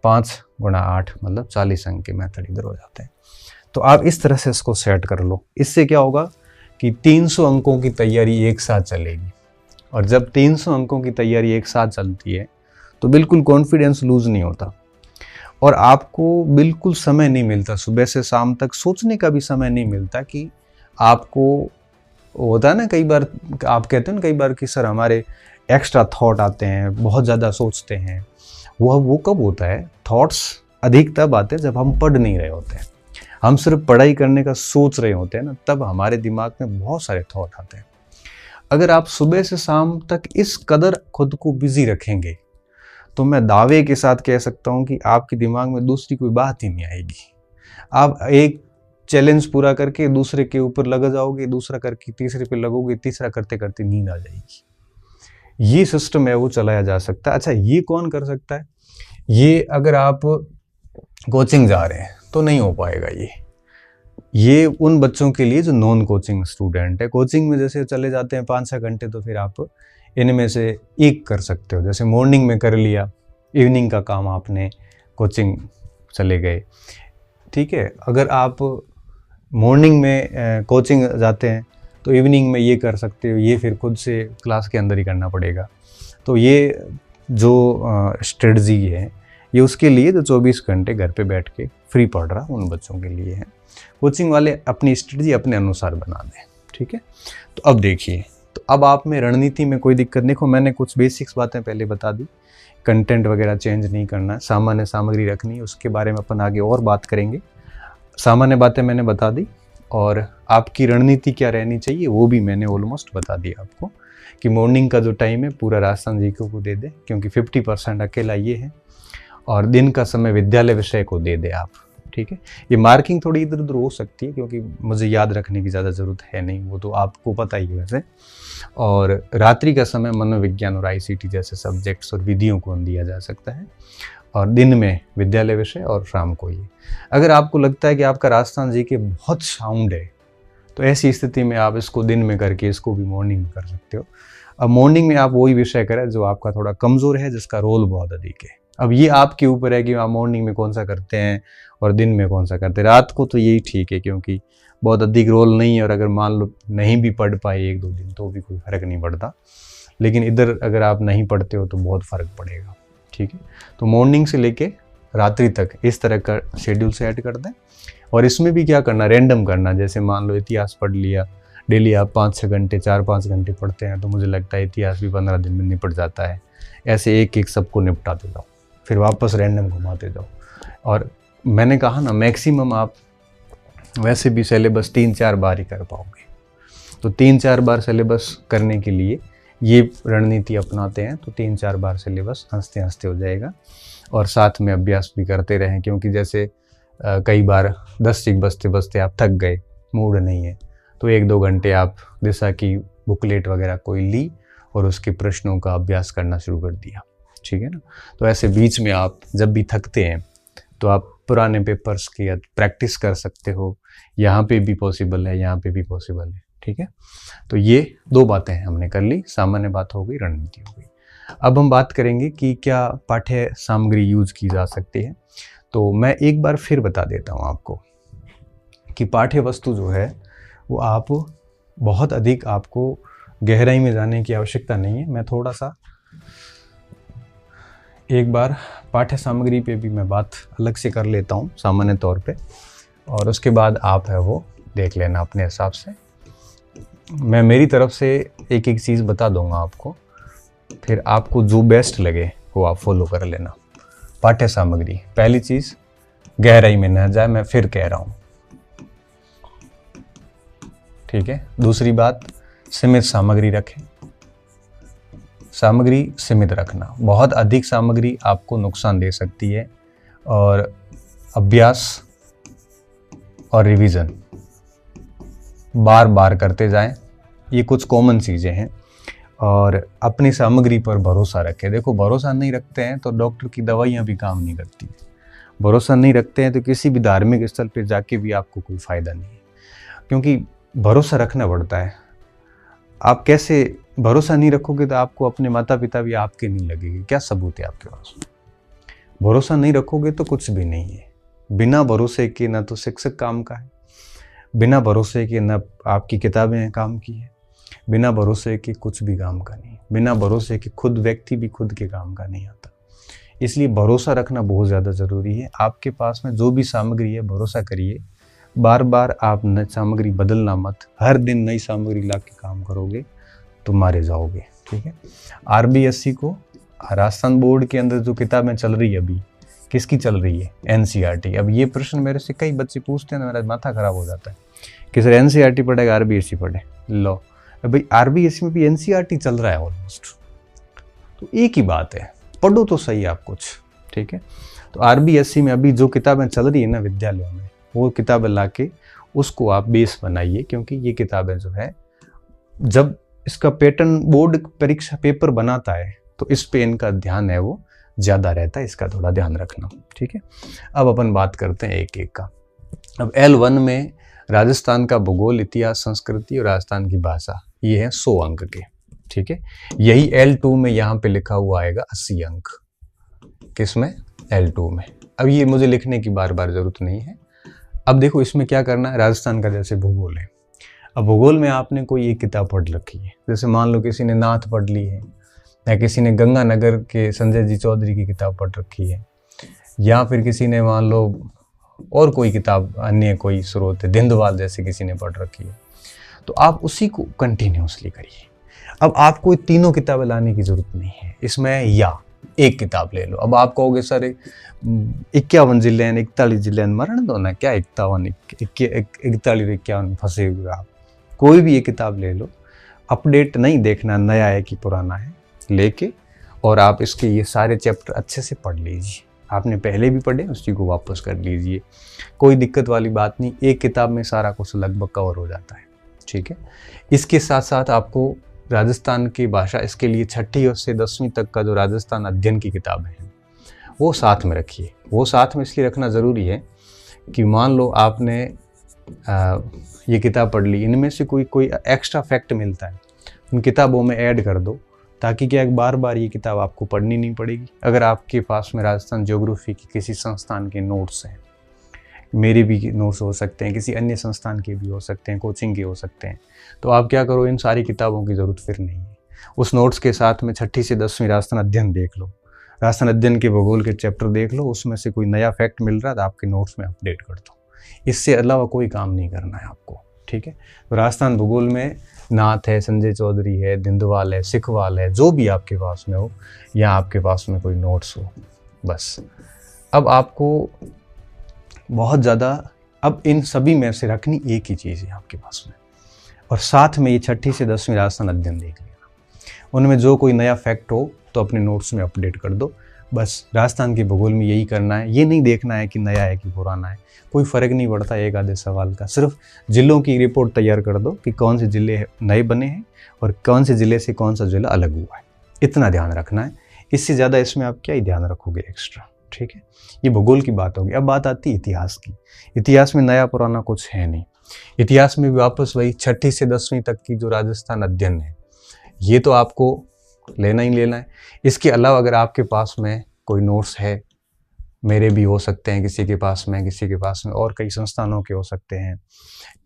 5 गुणा 8 मतलब 40 अंक के मेथड इधर हो जाते हैं। तो आप इस तरह से इसको सेट कर लो। इससे क्या होगा कि 300 अंकों की तैयारी एक साथ चलेगी, और जब 300 अंकों की तैयारी एक साथ चलती है तो बिल्कुल कॉन्फिडेंस लूज नहीं होता, और आपको बिल्कुल समय नहीं मिलता, सुबह से शाम तक सोचने का भी समय नहीं मिलता। कि आपको होता है ना, कई बार आप कहते हैं ना कई बार कि सर हमारे एक्स्ट्रा थॉट आते हैं, बहुत ज़्यादा सोचते हैं। वो कब होता है, थॉट्स अधिक तब आते हैं जब हम पढ़ नहीं रहे होते हैं, हम सिर्फ पढ़ाई करने का सोच रहे होते हैं ना, तब हमारे दिमाग में बहुत सारे थॉट आते हैं। अगर आप सुबह से शाम तक इस कदर खुद को बिजी रखेंगे तो मैं दावे के साथ कह सकता हूं कि आपके दिमाग में दूसरी कोई बात ही नहीं आएगी। आप एक चैलेंज पूरा करके दूसरे के ऊपर लग जाओगे, दूसरा करके तीसरे पे लगोगे, तीसरा करते करते नींद आ जाएगी। ये सिस्टम है वो चलाया जा सकता है। अच्छा, ये कौन कर सकता है? ये अगर आप कोचिंग जा रहे हैं तो नहीं हो पाएगा। ये उन बच्चों के लिए जो नॉन कोचिंग स्टूडेंट है। कोचिंग में जैसे चले जाते हैं 5-6 घंटे, तो फिर आप इनमें से एक कर सकते हो। जैसे मॉर्निंग में कर लिया, इवनिंग का काम आपने कोचिंग चले गए, ठीक है। अगर आप मॉर्निंग में कोचिंग जाते हैं तो इवनिंग में ये कर सकते हो, ये फिर खुद से क्लास के अंदर ही करना पड़ेगा। तो ये जो स्ट्रेटजी है ये उसके लिए जो 24 घंटे घर पे बैठ के फ्री पढ़ रहा उन बच्चों के लिए है। कोचिंग वाले अपनी स्ट्रेटजी अपने अनुसार बना दें, ठीक है। तो अब देखिए, तो अब आप में रणनीति में कोई दिक्कत, देखो मैंने कुछ बेसिक्स बातें पहले बता दी, कंटेंट वगैरह चेंज नहीं करना है, सामान्य सामग्री रखनी है, उसके बारे में अपन आगे और बात करेंगे। सामान्य बातें मैंने बता दी, और आपकी रणनीति क्या रहनी चाहिए वो भी मैंने ऑलमोस्ट बता दिया आपको, कि मॉर्निंग का जो टाइम है पूरा राजस्थान जीके को दे दे, क्योंकि 50% अकेला ये है, और दिन का समय विद्यालय विषय को दे दे आप, ठीक है। ये मार्किंग थोड़ी इधर उधर हो सकती है, क्योंकि मुझे याद रखने की ज़्यादा ज़रूरत है नहीं, वो तो आपको पता ही है वैसे। और रात्रि का समय मनोविज्ञान और ICT जैसे सब्जेक्ट्स और विधियों को दिया जा सकता है, और दिन में विद्यालय विषय, और शाम को ये। अगर आपको लगता है कि आपका राजस्थान जीके बहुत साउंड है तो ऐसी स्थिति में आप इसको दिन में करके इसको भी मॉर्निंग में कर सकते हो। अब मॉर्निंग में आप वही विषय करें जो आपका थोड़ा कमज़ोर है, जिसका रोल बहुत अधिक है। अब ये आपके ऊपर है कि आप मॉर्निंग में कौन सा करते हैं और दिन में कौन सा करते हैं। रात को तो यही ठीक है, क्योंकि बहुत अधिक रोल नहीं है, और अगर मान लो नहीं भी पढ़ पाए 1-2 दिन तो भी कोई फ़र्क नहीं पड़ता। लेकिन इधर अगर आप नहीं पढ़ते हो तो बहुत फ़र्क पड़ेगा, ठीक है। तो मॉर्निंग से लेके रात्रि तक इस तरह का शेड्यूल सेट कर दें। और इसमें भी क्या करना, रैंडम करना। जैसे मान लो इतिहास पढ़ लिया, डेली आप 5-6 घंटे 4-5 घंटे पढ़ते हैं, तो मुझे लगता है इतिहास भी 15 दिन में निपट जाता है। ऐसे एक एक सबको निपटाते जाओ, फिर वापस रैंडम घुमाते जाओ। और मैंने कहा ना, मैक्सिमम आप वैसे भी सिलेबस 3-4 बार ही कर पाओगे, तो 3-4 बार सिलेबस करने के लिए ये रणनीति अपनाते हैं तो 3-4 बार सिलेबस हंसते हंसते हो जाएगा। और साथ में अभ्यास भी करते रहें, क्योंकि जैसे कई बार 10 सीख बजते बजते आप थक गए, मूड नहीं है, तो 1-2 घंटे आप दिशा की बुकलेट वगैरह कोई ली और उसके प्रश्नों का अभ्यास करना शुरू कर दिया, ठीक है ना। तो ऐसे बीच में आप जब भी थकते हैं तो आप पुराने पेपर्स की प्रैक्टिस कर सकते हो। यहाँ पे भी पॉसिबल है, यहाँ पे भी पॉसिबल है, ठीक है। तो ये 2 बातें हमने कर ली, सामान्य बात हो गई, रणनीति हो गई। अब हम बात करेंगे कि क्या पाठ्य सामग्री यूज की जा सकती है। तो मैं एक बार फिर बता देता हूँ आपको कि पाठ्य वस्तु जो है वो आप बहुत अधिक, आपको गहराई में जाने की आवश्यकता नहीं है। मैं थोड़ा सा एक बार पाठ्य सामग्री पे भी मैं बात अलग से कर लेता हूँ सामान्य तौर पे, और उसके बाद आप है वो देख लेना अपने हिसाब से। मैं मेरी तरफ से एक एक चीज़ बता दूंगा आपको, फिर आपको जो बेस्ट लगे वो आप फॉलो कर लेना। पाठ्य सामग्री, पहली चीज़ गहराई में न जाए, मैं फिर कह रहा हूँ। ठीक है। दूसरी बात, सीमित सामग्री रखें। सामग्री सीमित रखना, बहुत अधिक सामग्री आपको नुकसान दे सकती है। और अभ्यास और रिवीजन बार बार करते जाएं, ये कुछ कॉमन चीज़ें हैं। और अपनी सामग्री पर भरोसा रखें। देखो, भरोसा नहीं रखते हैं तो डॉक्टर की दवाइयाँ भी काम नहीं करती। भरोसा नहीं रखते हैं तो किसी भी धार्मिक स्थल पर जाके भी आपको कोई फ़ायदा नहीं है, क्योंकि भरोसा रखना पड़ता है। आप कैसे भरोसा नहीं रखोगे तो आपको अपने माता पिता भी आपके नहीं लगेंगे, क्या सबूत है आपके पास? भरोसा नहीं रखोगे तो कुछ भी नहीं है। बिना भरोसे के ना तो शिक्षक काम का है, बिना भरोसे के ना आपकी किताबें काम की है, बिना भरोसे के कुछ भी काम का नहीं, बिना भरोसे के खुद व्यक्ति भी खुद के काम का नहीं आता। इसलिए भरोसा रखना बहुत ज़्यादा ज़रूरी है। आपके पास में जो भी सामग्री है, भरोसा करिए। बार बार आप नई सामग्री बदलना मत। हर दिन नई सामग्री ला के काम करोगे तो मारे जाओगे, ठीक है। RBSC को, राजस्थान बोर्ड के अंदर जो किताबें चल रही है अभी, किसकी चल रही है? NCERT। अब ये प्रश्न मेरे से कई बच्चे पूछते हैं ना, मेरा माथा खराब हो जाता है कि सर NCERT पढ़ेगा RBSC पढ़े। लो भाई, RBSC में भी NCERT चल रहा है ऑलमोस्ट, तो एक ही बात है, पढ़ो तो सही आप कुछ, ठीक है। तो RBSC में अभी जो किताबें चल रही है ना विद्यालयों में, वो किताबें लाके उसको आप बेस बनाइए, क्योंकि ये किताबें जो है, जब इसका पैटर्न बोर्ड परीक्षा पेपर बनाता है तो इस पे इनका ध्यान है वो ज़्यादा रहता है, इसका थोड़ा ध्यान रखना, ठीक है। अब अपन बात करते हैं एक एक का। अब L1 में राजस्थान का भूगोल, इतिहास, संस्कृति और राजस्थान की भाषा, ये है 100 अंक के, ठीक है। यही L2 में यहाँ पे लिखा हुआ आएगा 80 अंक। किसमें? L2 में। अब ये मुझे लिखने की बार बार ज़रूरत नहीं है। अब देखो, इसमें क्या करना है, राजस्थान का जैसे भूगोल है। अब भूगोल में आपने कोई एक किताब पढ़ रखी है, जैसे मान लो किसी ने नाथ पढ़ ली है, या किसी ने गंगानगर के संजय जी चौधरी की किताब पढ़ रखी है, या फिर किसी ने मान लो और कोई किताब, अन्य कोई स्रोत है, दिंदवाल जैसे किसी ने पढ़ रखी है, तो आप उसी को कंटिन्यूसली करिए। अब आपको ये तीनों किताबें लाने की जरूरत नहीं है इसमें, या एक किताब ले लो। अब आप कहोगे सर 51 जिले हैं, 41 जिले हैं, मरण दो ना, क्या 51 41 51 फंसे हुए आप। कोई भी एक किताब ले लो, अपडेट नहीं देखना नया है कि पुराना है, लेके और आप इसके ये सारे चैप्टर अच्छे से पढ़ लीजिए। आपने पहले भी पढ़े, उसी को वापस कर लीजिए, कोई दिक्कत वाली बात नहीं। एक किताब में सारा कुछ लगभग कवर हो जाता है, ठीक है। इसके साथ साथ आपको राजस्थान की भाषा, इसके लिए 6ठी से 10वीं तक का जो राजस्थान अध्ययन की किताबें हैं वो साथ में रखिए। वो साथ में इसलिए रखना ज़रूरी है कि मान लो आपने ये किताब पढ़ ली, इनमें से कोई एक्स्ट्रा फैक्ट मिलता है, उन किताबों में ऐड कर दो, ताकि क्या एक बार बार ये किताब आपको पढ़नी नहीं पड़ेगी। अगर आपके पास में राजस्थान ज्योग्राफी की किसी संस्थान के नोट्स हैं, मेरे भी नोट्स हो सकते हैं, किसी अन्य संस्थान के भी हो सकते हैं, कोचिंग के हो सकते हैं, तो आप क्या करो, इन सारी किताबों की ज़रूरत फिर नहीं है। उस नोट्स के साथ में 6ठी से 10वीं राजस्थान अध्ययन देख लो, राजस्थान अध्ययन के भूगोल के चैप्टर देख लो, उसमें से कोई नया फैक्ट मिल रहा है तो आपके नोट्स में अपडेट कर दो। इससे अलावा कोई काम नहीं करना है आपको, ठीक है। तो राजस्थान भूगोल में नाथ है, संजय चौधरी है, दिंदवाल है, सिखवाल है, जो भी आपके पास में हो, या आपके पास में कोई नोट्स हो, बस। अब आपको बहुत ज़्यादा, अब इन सभी में से रखनी एक ही चीज़ है आपके पास में, और साथ में ये 6ठी से 10वीं राजस्थान अध्ययन देख लेना। उनमें जो कोई नया फैक्ट हो तो अपने नोट्स में अपडेट कर दो, बस। राजस्थान के भूगोल में यही करना है। ये नहीं देखना है कि नया है कि पुराना है, कोई फ़र्क नहीं पड़ता एक आधे सवाल का। सिर्फ जिलों की रिपोर्ट तैयार कर दो कि कौन से ज़िले नए बने हैं और कौन से ज़िले से कौन सा ज़िला अलग हुआ है, इतना ध्यान रखना है। इससे ज़्यादा इसमें आप क्या ही ध्यान रखोगे एक्स्ट्रा, ठीक है। ये भूगोल की बात होगी। अब बात आती है इतिहास की। इतिहास में नया पुराना कुछ है नहीं। इतिहास में भी वापस वही 6ठी से 10वीं तक की जो राजस्थान अध्ययन है, ये तो आपको लेना ही लेना है। इसके अलावा अगर आपके पास में कोई नोट्स है, मेरे भी हो सकते हैं, किसी के पास में और कई संस्थानों के हो सकते हैं,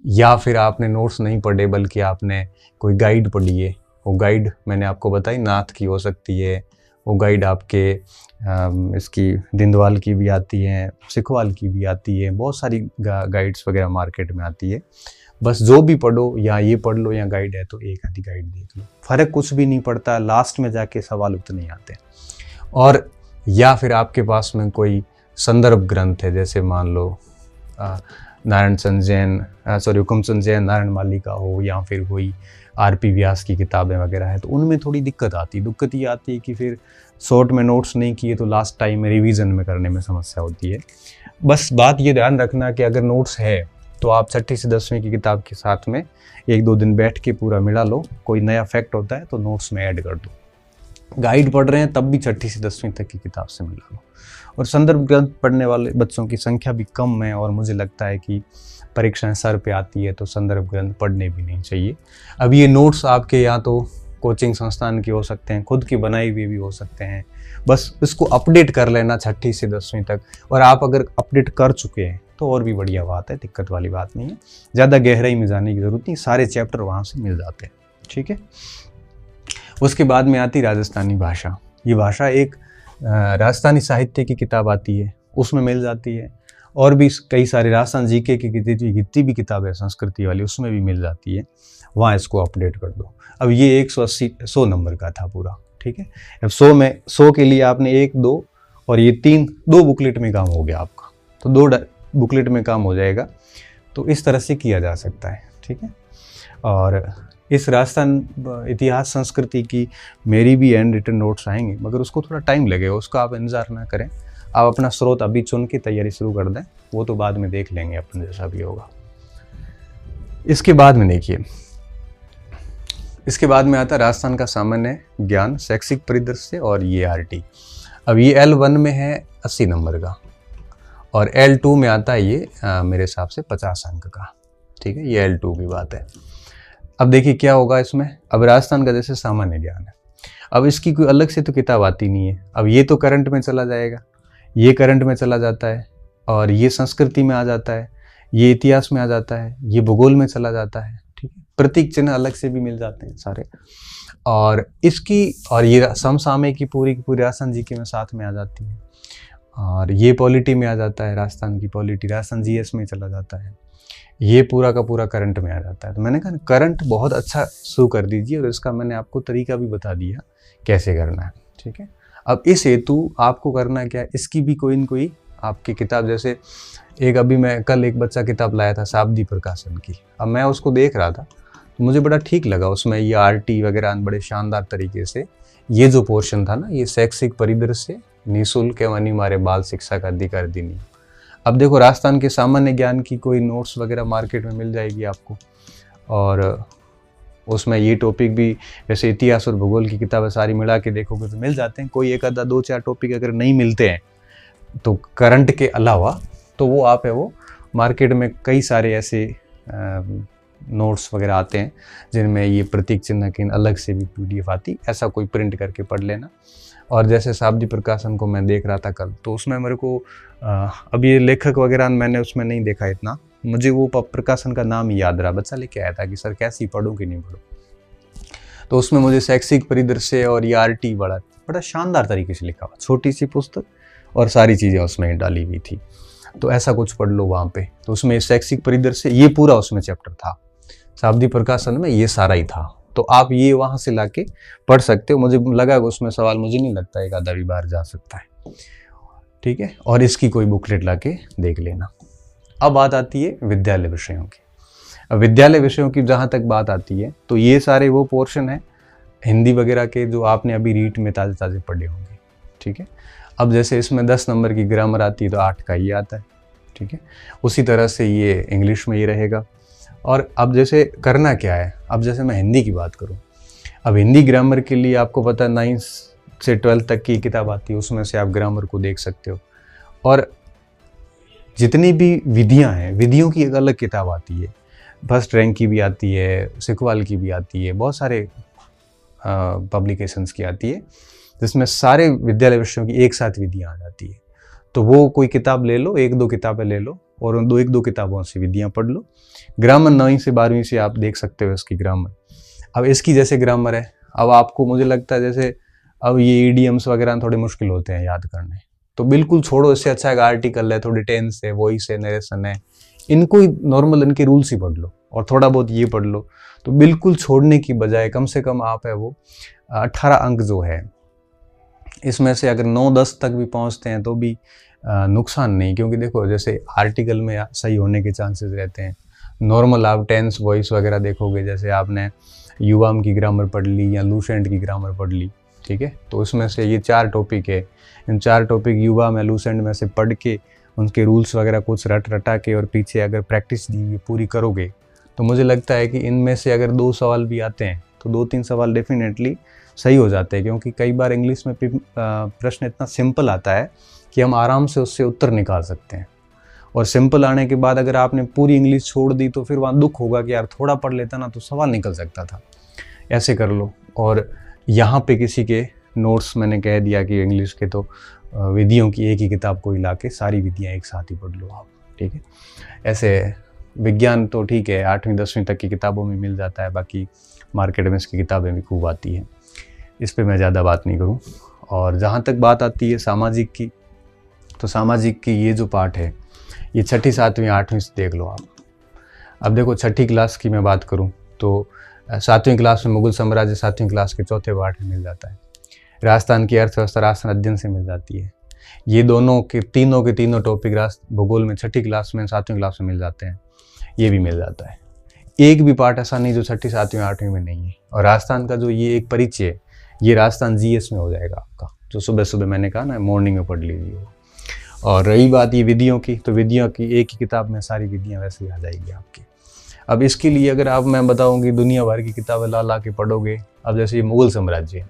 या फिर आपने नोट्स नहीं पढ़े बल्कि आपने कोई गाइड पढ़ी है, वो गाइड मैंने आपको बताई नाथ की हो सकती है, वो गाइड आपके इसकी दिंदवाल की भी आती है, सिखवाल की भी आती है, बहुत सारी गाइड्स वगैरह मार्केट में आती है। बस जो भी पढ़ो, या ये पढ़ लो या गाइड है तो एक आधी गाइड देख लो, फ़र्क कुछ भी नहीं पड़ता, लास्ट में जाके सवाल उतने आते हैं। और या फिर आपके पास में कोई संदर्भ ग्रंथ है, जैसे मान लो नारायण चंद जैन हुकुमचंद जैन, नारायण मालिका हो, या फिर कोई आर.पी. व्यास की किताबें वगैरह है, तो उनमें थोड़ी दिक्कत आती है। दिक्कत ये आती है कि फिर शॉर्ट में नोट्स नहीं किए तो लास्ट टाइम में रिवीजन में करने में समस्या होती है। बस बात ये ध्यान रखना कि अगर नोट्स है तो आप 6ठी से 10वीं की किताब के साथ में 1-2 दिन बैठ के पूरा मिला लो। कोई नया फैक्ट होता है तो नोट्स में ऐड कर दो। गाइड पढ़ रहे हैं तब भी 6ठी से 10वीं तक की किताब से मिला लो। और संदर्भ ग्रंथ पढ़ने वाले बच्चों की संख्या भी कम है, और मुझे लगता है कि परीक्षाएं सर पे आती है तो संदर्भ ग्रंथ पढ़ने भी नहीं चाहिए। अब ये नोट्स आपके या तो कोचिंग संस्थान के हो सकते हैं, खुद की बनाई हुई भी हो सकते हैं। बस इसको अपडेट कर लेना 6ठी से 10वीं तक, और आप अगर अपडेट कर चुके हैं तो और भी बढ़िया बात है, दिक्कत वाली बात नहीं है। ज़्यादा गहराई में जाने की ज़रूरत नहीं, सारे चैप्टर वहाँ से मिल जाते हैं। ठीक है। उसके बाद में आती राजस्थानी भाषा। ये भाषा एक राजस्थानी साहित्य की किताब आती है, उसमें मिल जाती है, और भी कई सारे राजस्थान जीके की जितनी भी किताबें संस्कृति वाली उसमें भी मिल जाती है। वहाँ इसको अपडेट कर दो। अब ये 100 नंबर का था पूरा। ठीक है। अब 100 के लिए आपने 1, 2 और ये 2 बुकलेट में काम हो गया आपका, तो 2 बुकलेट में काम हो जाएगा। तो इस तरह से किया जा सकता है। ठीक है। और इस राजस्थान इतिहास संस्कृति की मेरी भी हैंड रिटन नोट्स आएंगे, मगर उसको थोड़ा टाइम लगेगा, उसका आप इंतज़ार ना करें। आप अपना स्रोत अभी चुन के तैयारी शुरू कर दें, वो तो बाद में देख लेंगे अपन जैसा भी होगा। इसके बाद में देखिए, इसके बाद में आता है राजस्थान का सामान्य ज्ञान, शैक्षिक परिदृश्य और ये आरटी। अब ये L1 में है 80 नंबर का, और L2 में आता है ये मेरे हिसाब से 50 अंक का। ठीक है, ये L2 की बात है। अब देखिए क्या होगा इसमें। अब राजस्थान का जैसे सामान्य ज्ञान है, अब इसकी कोई अलग से तो किताब आती नहीं है। अब ये तो करंट में चला जाएगा, ये करंट में चला जाता है, और ये संस्कृति में आ जाता है, ये इतिहास में आ जाता है, ये भूगोल में चला जाता है। ठीक है। प्रतीक चिन्ह अलग से भी मिल जाते हैं सारे, और इसकी और ये समसामयिक की पूरी राजस्थान जीके में साथ में आ जाती है, और ये पॉलिटी में आ जाता है, राजस्थान की पॉलिटी राजस्थान जीएस में चला जाता है, ये पूरा का पूरा करंट में आ जाता है। तो मैंने कहा करंट बहुत अच्छा शुरू कर दीजिए, और इसका मैंने आपको तरीका भी बता दिया कैसे करना है। ठीक है। अब इस हेतु आपको करना क्या है, इसकी भी कोई न कोई आपकी किताब, जैसे एक अभी मैं कल एक बच्चा किताब लाया था शाब्दी प्रकाशन की। अब मैं उसको देख रहा था तो मुझे बड़ा ठीक लगा, उसमें ये आरटी वगैरह बड़े शानदार तरीके से ये जो पोर्शन था ना, ये शैक्षिक परिदृश्य निःशुल्क एवं अनिवार्य बाल शिक्षा का अधिकार अधिनियम। अब देखो राजस्थान के सामान्य ज्ञान की कोई नोट्स वगैरह मार्केट में मिल जाएगी आपको, और उसमें ये टॉपिक भी जैसे इतिहास और भूगोल की किताबें सारी मिला के देखोगे तो मिल जाते हैं। कोई एक आधा 2-4 टॉपिक अगर नहीं मिलते हैं तो करंट के अलावा, तो वो आप है वो मार्केट में कई सारे ऐसे नोट्स वगैरह आते हैं जिनमें ये प्रतीक चिन्ह की अलग से भी PDF आती, ऐसा कोई प्रिंट करके पढ़ लेना। और जैसे शाब्दी प्रकाशन को मैं देख रहा था कल, तो उसमें मेरे को अब ये लेखक वगैरह मैंने उसमें नहीं देखा इतना, मुझे वो प्रकाशन का नाम ही याद रहा, बच्चा लेके आया था कि सर कैसी पढ़ूं कि नहीं पढ़ूं। तो उसमें मुझे शैक्षिक परिदृश्य और ये आरटी बड़ा शानदार तरीके से लिखा हुआ, छोटी सी पुस्तक और सारी चीज़ें उसमें डाली हुई थी। तो ऐसा कुछ पढ़ लो वहाँ पे। तो उसमें शैक्षिक परिदृश्य ये पूरा उसमें चैप्टर था, शाब्दी प्रकाशन में ये सारा ही था। तो आप ये वहाँ से लाके पढ़ सकते हो। मुझे लगा उसमें सवाल, मुझे नहीं लगता एक आधा भी बार जा सकता है। ठीक है। और इसकी कोई बुकलेट लाके देख लेना। अब बात आती है विद्यालय विषयों की। अब विद्यालय विषयों की जहाँ तक बात आती है, तो ये सारे वो पोर्शन है हिंदी वगैरह के जो आपने अभी रीट में ताज़े ताज़े पढ़े होंगे। ठीक है। अब जैसे इसमें 10 नंबर की ग्रामर आती है तो 8 का ये आता है। ठीक है। उसी तरह से ये इंग्लिश में ये रहेगा। और अब जैसे करना क्या है, अब जैसे मैं हिंदी की बात करूं, अब हिंदी ग्रामर के लिए आपको पता है 9 से 12 तक की किताब आती है, उसमें से आप ग्रामर को देख सकते हो। और जितनी भी विधियां हैं, विधियों की एक अलग किताब आती है, फर्स्ट रैंक की भी आती है, सिखवाल की भी आती है, बहुत सारे पब्लिकेशंस की आती है, जिसमें सारे विद्यालय विषयों की एक साथ विधियाँ आ जाती है। तो वो कोई किताब ले लो, 1-2 किताबें ले लो, और उन 1-2 किताबों से विधियाँ पढ़ लो। ग्रामर 9वीं से 12वीं से आप देख सकते हो इसकी ग्रामर। अब इसकी जैसे ग्रामर है, अब आपको मुझे लगता है जैसे अब ये ईडियम्स वगैरह थोड़े मुश्किल होते हैं याद करने, तो बिल्कुल छोड़ो, इससे अच्छा एक आर्टिकल है, थोड़ी टेंस है, वॉइस है, नरेशन है, इनको ही नॉर्मल इनके रूल्स ही पढ़ लो और थोड़ा बहुत ये पढ़ लो। तो बिल्कुल छोड़ने की बजाय कम से कम आप है वो 18 अंक जो है, इसमें से अगर 9-10 तक भी पहुंचते हैं तो भी नुकसान नहीं, क्योंकि देखो जैसे आर्टिकल में सही होने के चांसेस रहते हैं। नॉर्मल आप टेंस वॉइस वगैरह देखोगे, जैसे आपने युवाम की ग्रामर पढ़ ली या लूसेंट की ग्रामर पढ़ ली, ठीक है, तो उसमें से ये 4 टॉपिक है। इन 4 टॉपिक युवा में लूसेंट में से पढ़ के उनके रूल्स वगैरह कुछ रटा के और पीछे अगर प्रैक्टिस दी पूरी करोगे तो मुझे लगता है कि इनमें से अगर 2 सवाल भी आते हैं तो 2-3 सवाल डेफिनेटली सही हो जाते हैं, क्योंकि कई बार इंग्लिश में प्रश्न इतना सिंपल आता है कि हम आराम से उससे उत्तर निकाल सकते हैं। और सिंपल आने के बाद अगर आपने पूरी इंग्लिश छोड़ दी तो फिर वहाँ दुख होगा कि यार थोड़ा पढ़ लेता ना तो सवाल निकल सकता था। ऐसे कर लो। और यहाँ पे किसी के नोट्स मैंने कह दिया कि इंग्लिश के तो विधियों की एक ही किताब को हिला के सारी विधियाँ एक साथ ही पढ़ लो आप, ठीक है। ऐसे विज्ञान तो ठीक है 8वीं 10वीं तक की किताबों में मिल जाता है, बाकी मार्केट में इसकी किताबें भी खूब आती हैं, इस पे मैं ज़्यादा बात नहीं करूँ। और जहाँ तक बात आती है सामाजिक की, तो सामाजिक की ये जो पार्ट है ये 6ठी 7वीं 8वीं से देख लो आप। अब देखो 6ठी क्लास की मैं बात करूँ तो 7वीं क्लास में मुगल साम्राज्य 7वीं क्लास के चौथे पार्ट में मिल जाता है। राजस्थान की अर्थव्यवस्था राजस्थान अध्ययन से मिल जाती है। ये दोनों के तीनों टॉपिक भूगोल में 6ठी क्लास में 7वीं क्लास में मिल जाते हैं, ये भी मिल जाता है। एक भी पार्ट ऐसा नहीं जो 6ठी 7वीं 8वीं में नहीं है। और राजस्थान का जो ये एक परिचय है ये राजस्थान जीएस में हो जाएगा आपका, जो सुबह सुबह मैंने कहा ना मॉर्निंग में पढ़ लीजिए। और रही बात ये विधियों की, तो विधियों की एक ही किताब में सारी विधियाँ वैसे ही आ जाएगी आपकी। अब इसके लिए अगर आप मैं बताऊँगी दुनिया भर की किताबें ला के पढ़ोगे, अब जैसे ये मुगल साम्राज्य है,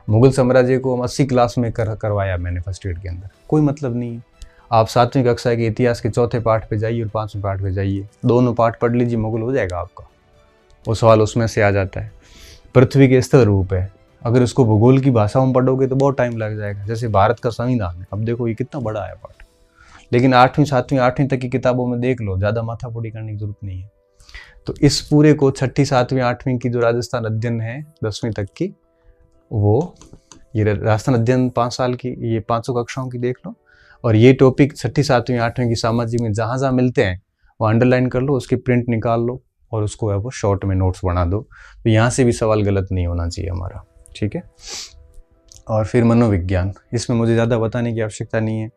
मुगल साम्राज्य को हम 80 क्लास में करवाया मैंने फर्स्ट ईयर के अंदर, कोई मतलब नहीं है। आप 7वीं कक्षा के इतिहास के चौथे पार्ट पे जाइए और 5वें पार्ट पे जाइए, दोनों पार्ट पढ़ लीजिए, मुगल हो जाएगा आपका। वो सवाल उसमें से आ जाता है। पृथ्वी के स्तर रूप है, अगर इसको भूगोल की भाषा में पढ़ोगे तो बहुत टाइम लग जाएगा। जैसे भारत का संविधान है, अब देखो ये कितना बड़ा है पार्ट, लेकिन 8वीं 7वीं 8वीं तक की किताबों में देख लो, ज़्यादा माथापच्ची करने की जरूरत नहीं है। तो इस पूरे को 6ठी 7वीं 8वीं की जो राजस्थान अध्ययन है 10वीं तक की, वो ये राजस्थान अध्ययन 5 साल की, ये 500 कक्षाओं की देख लो। और ये टॉपिक 6ठी 7वीं 8वीं की सामाजिक में जहाँ जहाँ मिलते हैं वो अंडरलाइन कर लो, उसकी प्रिंट निकाल लो और उसको है वो शॉर्ट में नोट्स बना दो। तो यहाँ से भी सवाल गलत नहीं होना चाहिए हमारा, ठीक है। और फिर मनोविज्ञान, इसमें मुझे ज़्यादा बताने की आवश्यकता नहीं है।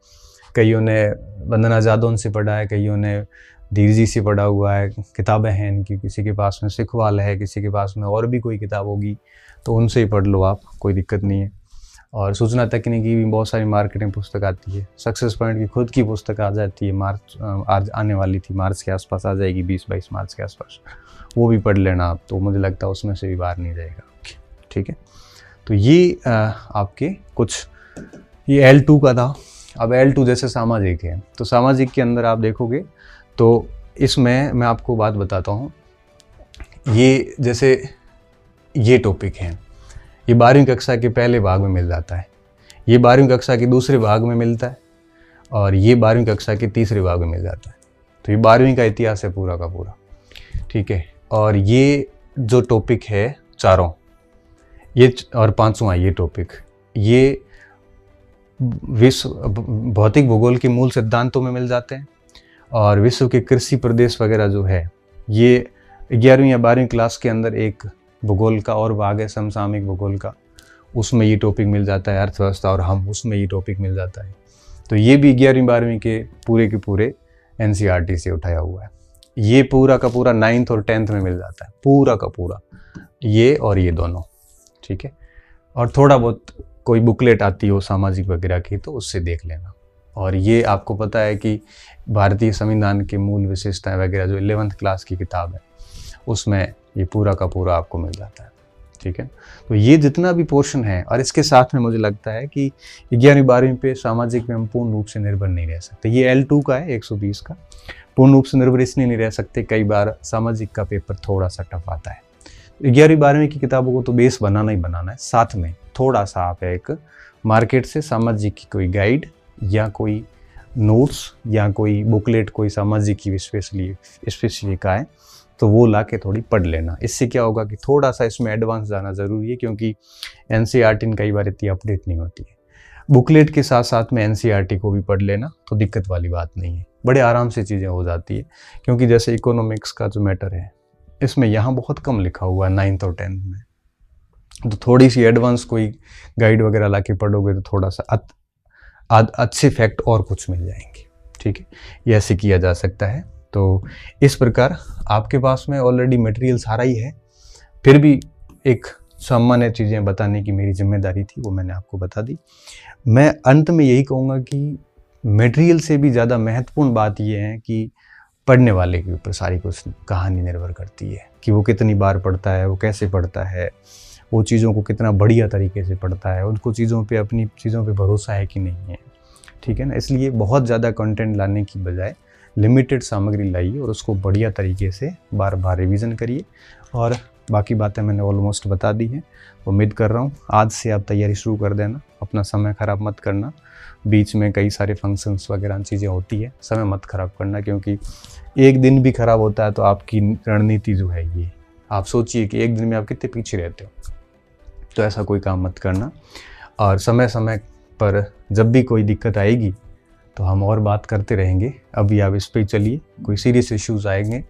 कईयों ने वंदना जादौन से पढ़ा है, कईयों ने धीर जी से पढ़ा हुआ है, किताबें हैं इनकी, किसी के पास में सिखवाल है, किसी के पास में और भी कोई किताब होगी तो उनसे ही पढ़ लो आप, कोई दिक्कत नहीं है। और सूचना तकनीकी की भी बहुत सारी मार्केटिंग पुस्तक आती है। सक्सेस पॉइंट की खुद की पुस्तक आ जाती है, मार्च आज आने वाली थी, मार्च के आसपास आ जाएगी, 20-22 मार्च के आसपास, वो भी पढ़ लेना आप, तो मुझे लगता है उसमें से भी बाहर नहीं जाएगा, ठीक है। तो ये आपके कुछ, ये L2 का था। अब L2 जैसे सामाजिक है, तो सामाजिक के अंदर आप देखोगे तो इसमें मैं आपको बात बताता हूँ, ये जैसे ये टॉपिक है, ये 12वीं कक्षा के पहले भाग में मिल जाता है, ये 12वीं कक्षा के दूसरे भाग में मिलता है और ये 12वीं कक्षा के तीसरे भाग में मिल जाता है। तो ये 12वीं का इतिहास है पूरा का पूरा, ठीक है। और ये जो टॉपिक है चारों, ये और 5वां ये टॉपिक, ये विश्व भौतिक भूगोल के मूल सिद्धांतों में मिल जाते हैं। और विश्व के कृषि प्रदेश वगैरह जो है, ये 11वीं या 12वीं क्लास के अंदर एक भूगोल का और भाग है समसामयिक भूगोल का, उसमें ये टॉपिक मिल जाता है, अर्थव्यवस्था और हम, उसमें ये टॉपिक मिल जाता है। तो ये भी 11वीं 12वीं के पूरे NCERT से उठाया हुआ है। ये पूरा का पूरा 9th और 10th में मिल जाता है, पूरा का पूरा, ये और ये दोनों, ठीक है। और थोड़ा बहुत कोई बुकलेट आती हो सामाजिक वगैरह की तो उससे देख लेना। और ये आपको पता है कि भारतीय संविधान के मूल विशेषताएं वगैरह जो 11th क्लास की किताब है उसमें ये पूरा का पूरा आपको मिल जाता है, ठीक है। तो ये जितना भी पोर्शन है, और इसके साथ में मुझे लगता है कि 11वीं 12वीं पे सामाजिक में हम पूर्ण रूप से निर्भर नहीं रह सकते। ये L2 का है 120 का, पूर्ण रूप से निर्भर इसलिए नहीं रह सकते, कई बार सामाजिक का पेपर थोड़ा सा टफ आता है। 11वीं 12वीं की किताबों को तो बेस बनाना ही बनाना है, साथ में थोड़ा सा आप एक मार्केट से सामाजिक की कोई गाइड या कोई नोट्स या कोई बुकलेट कोई सामाजिक की स्पेसिफिक आए तो वो ला के थोड़ी पढ़ लेना। इससे क्या होगा कि थोड़ा सा इसमें एडवांस जाना ज़रूरी है, क्योंकि NCERT कई बार इतनी अपडेट नहीं होती है। बुकलेट के साथ साथ में NCERT को भी पढ़ लेना तो दिक्कत वाली बात नहीं है, बड़े आराम से चीज़ें हो जाती है। क्योंकि जैसे इकोनॉमिक्स का जो मैटर है इसमें यहाँ बहुत कम लिखा हुआ है 9th और 10th में, तो थोड़ी सी एडवांस कोई गाइड वगैरह ला के पढ़ोगे तो थोड़ा सा अच्छे फैक्ट और कुछ मिल जाएंगे। ठीक है, ये ऐसे किया जा सकता है। तो इस प्रकार आपके पास में ऑलरेडी मटेरियल सारा ही है, फिर भी एक सामान्य चीज़ें बताने की मेरी जिम्मेदारी थी, वो मैंने आपको बता दी। मैं अंत में यही कहूँगा कि मटेरियल से भी ज़्यादा महत्वपूर्ण बात ये है कि पढ़ने वाले के ऊपर सारी कुछ कहानी निर्भर करती है कि वो कितनी बार पढ़ता है, वो कैसे पढ़ता है, वो चीज़ों को कितना बढ़िया तरीके से पढ़ता है, उनको चीज़ों पे अपनी चीज़ों पे भरोसा है कि नहीं है। ठीक है ना, इसलिए बहुत ज़्यादा कंटेंट लाने की बजाय लिमिटेड सामग्री लाइए और उसको बढ़िया तरीके से बार बार रिवीजन करिए। और बाकी बातें मैंने ऑलमोस्ट बता दी हैं। उम्मीद कर रहा हूँ आज से आप तैयारी शुरू कर देना, अपना समय ख़राब मत करना। बीच में कई सारे फंक्शंस वगैरह चीज़ें होती है, समय मत ख़राब करना, क्योंकि एक दिन भी ख़राब होता है तो आपकी रणनीति जो है ये, आप सोचिए कि एक दिन में आप कितने पीछे रहते हो। तो ऐसा कोई काम मत करना। और समय समय पर जब भी कोई दिक्कत आएगी तो हम और बात करते रहेंगे। अभी आप इस पे चलिए, कोई सीरियस इश्यूज़ आएंगे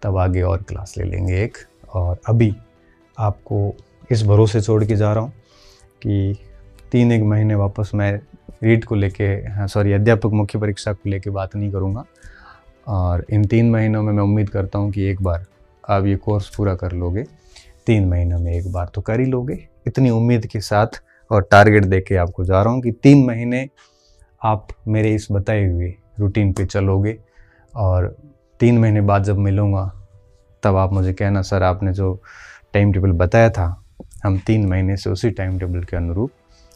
तब आगे और क्लास ले लेंगे एक। और अभी आपको इस भरोसे छोड़ के जा रहा हूँ कि 3-1 महीने वापस मैं रीट को लेके अध्यापक मुख्य परीक्षा को लेके बात नहीं करूँगा। और इन 3 महीनों में मैं उम्मीद करता हूँ कि एक बार आप ये कोर्स पूरा कर लोगे। 3 महीनों में एक बार तो कर ही लोगे, इतनी उम्मीद के साथ और टारगेट दे के आपको जा रहा हूँ कि 3 महीने आप मेरे इस बताए हुए रूटीन पे चलोगे। और 3 महीने बाद जब मिलूँगा तब आप मुझे कहना, सर आपने जो टाइम टेबल बताया था हम 3 महीने से उसी टाइम टेबल के अनुरूप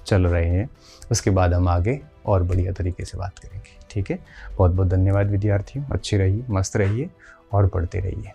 चल रहे हैं। उसके बाद हम आगे और बढ़िया तरीके से बात करेंगे। ठीक है, बहुत बहुत धन्यवाद विद्यार्थियों। अच्छे रहिए, मस्त रहिए और पढ़ते रहिए।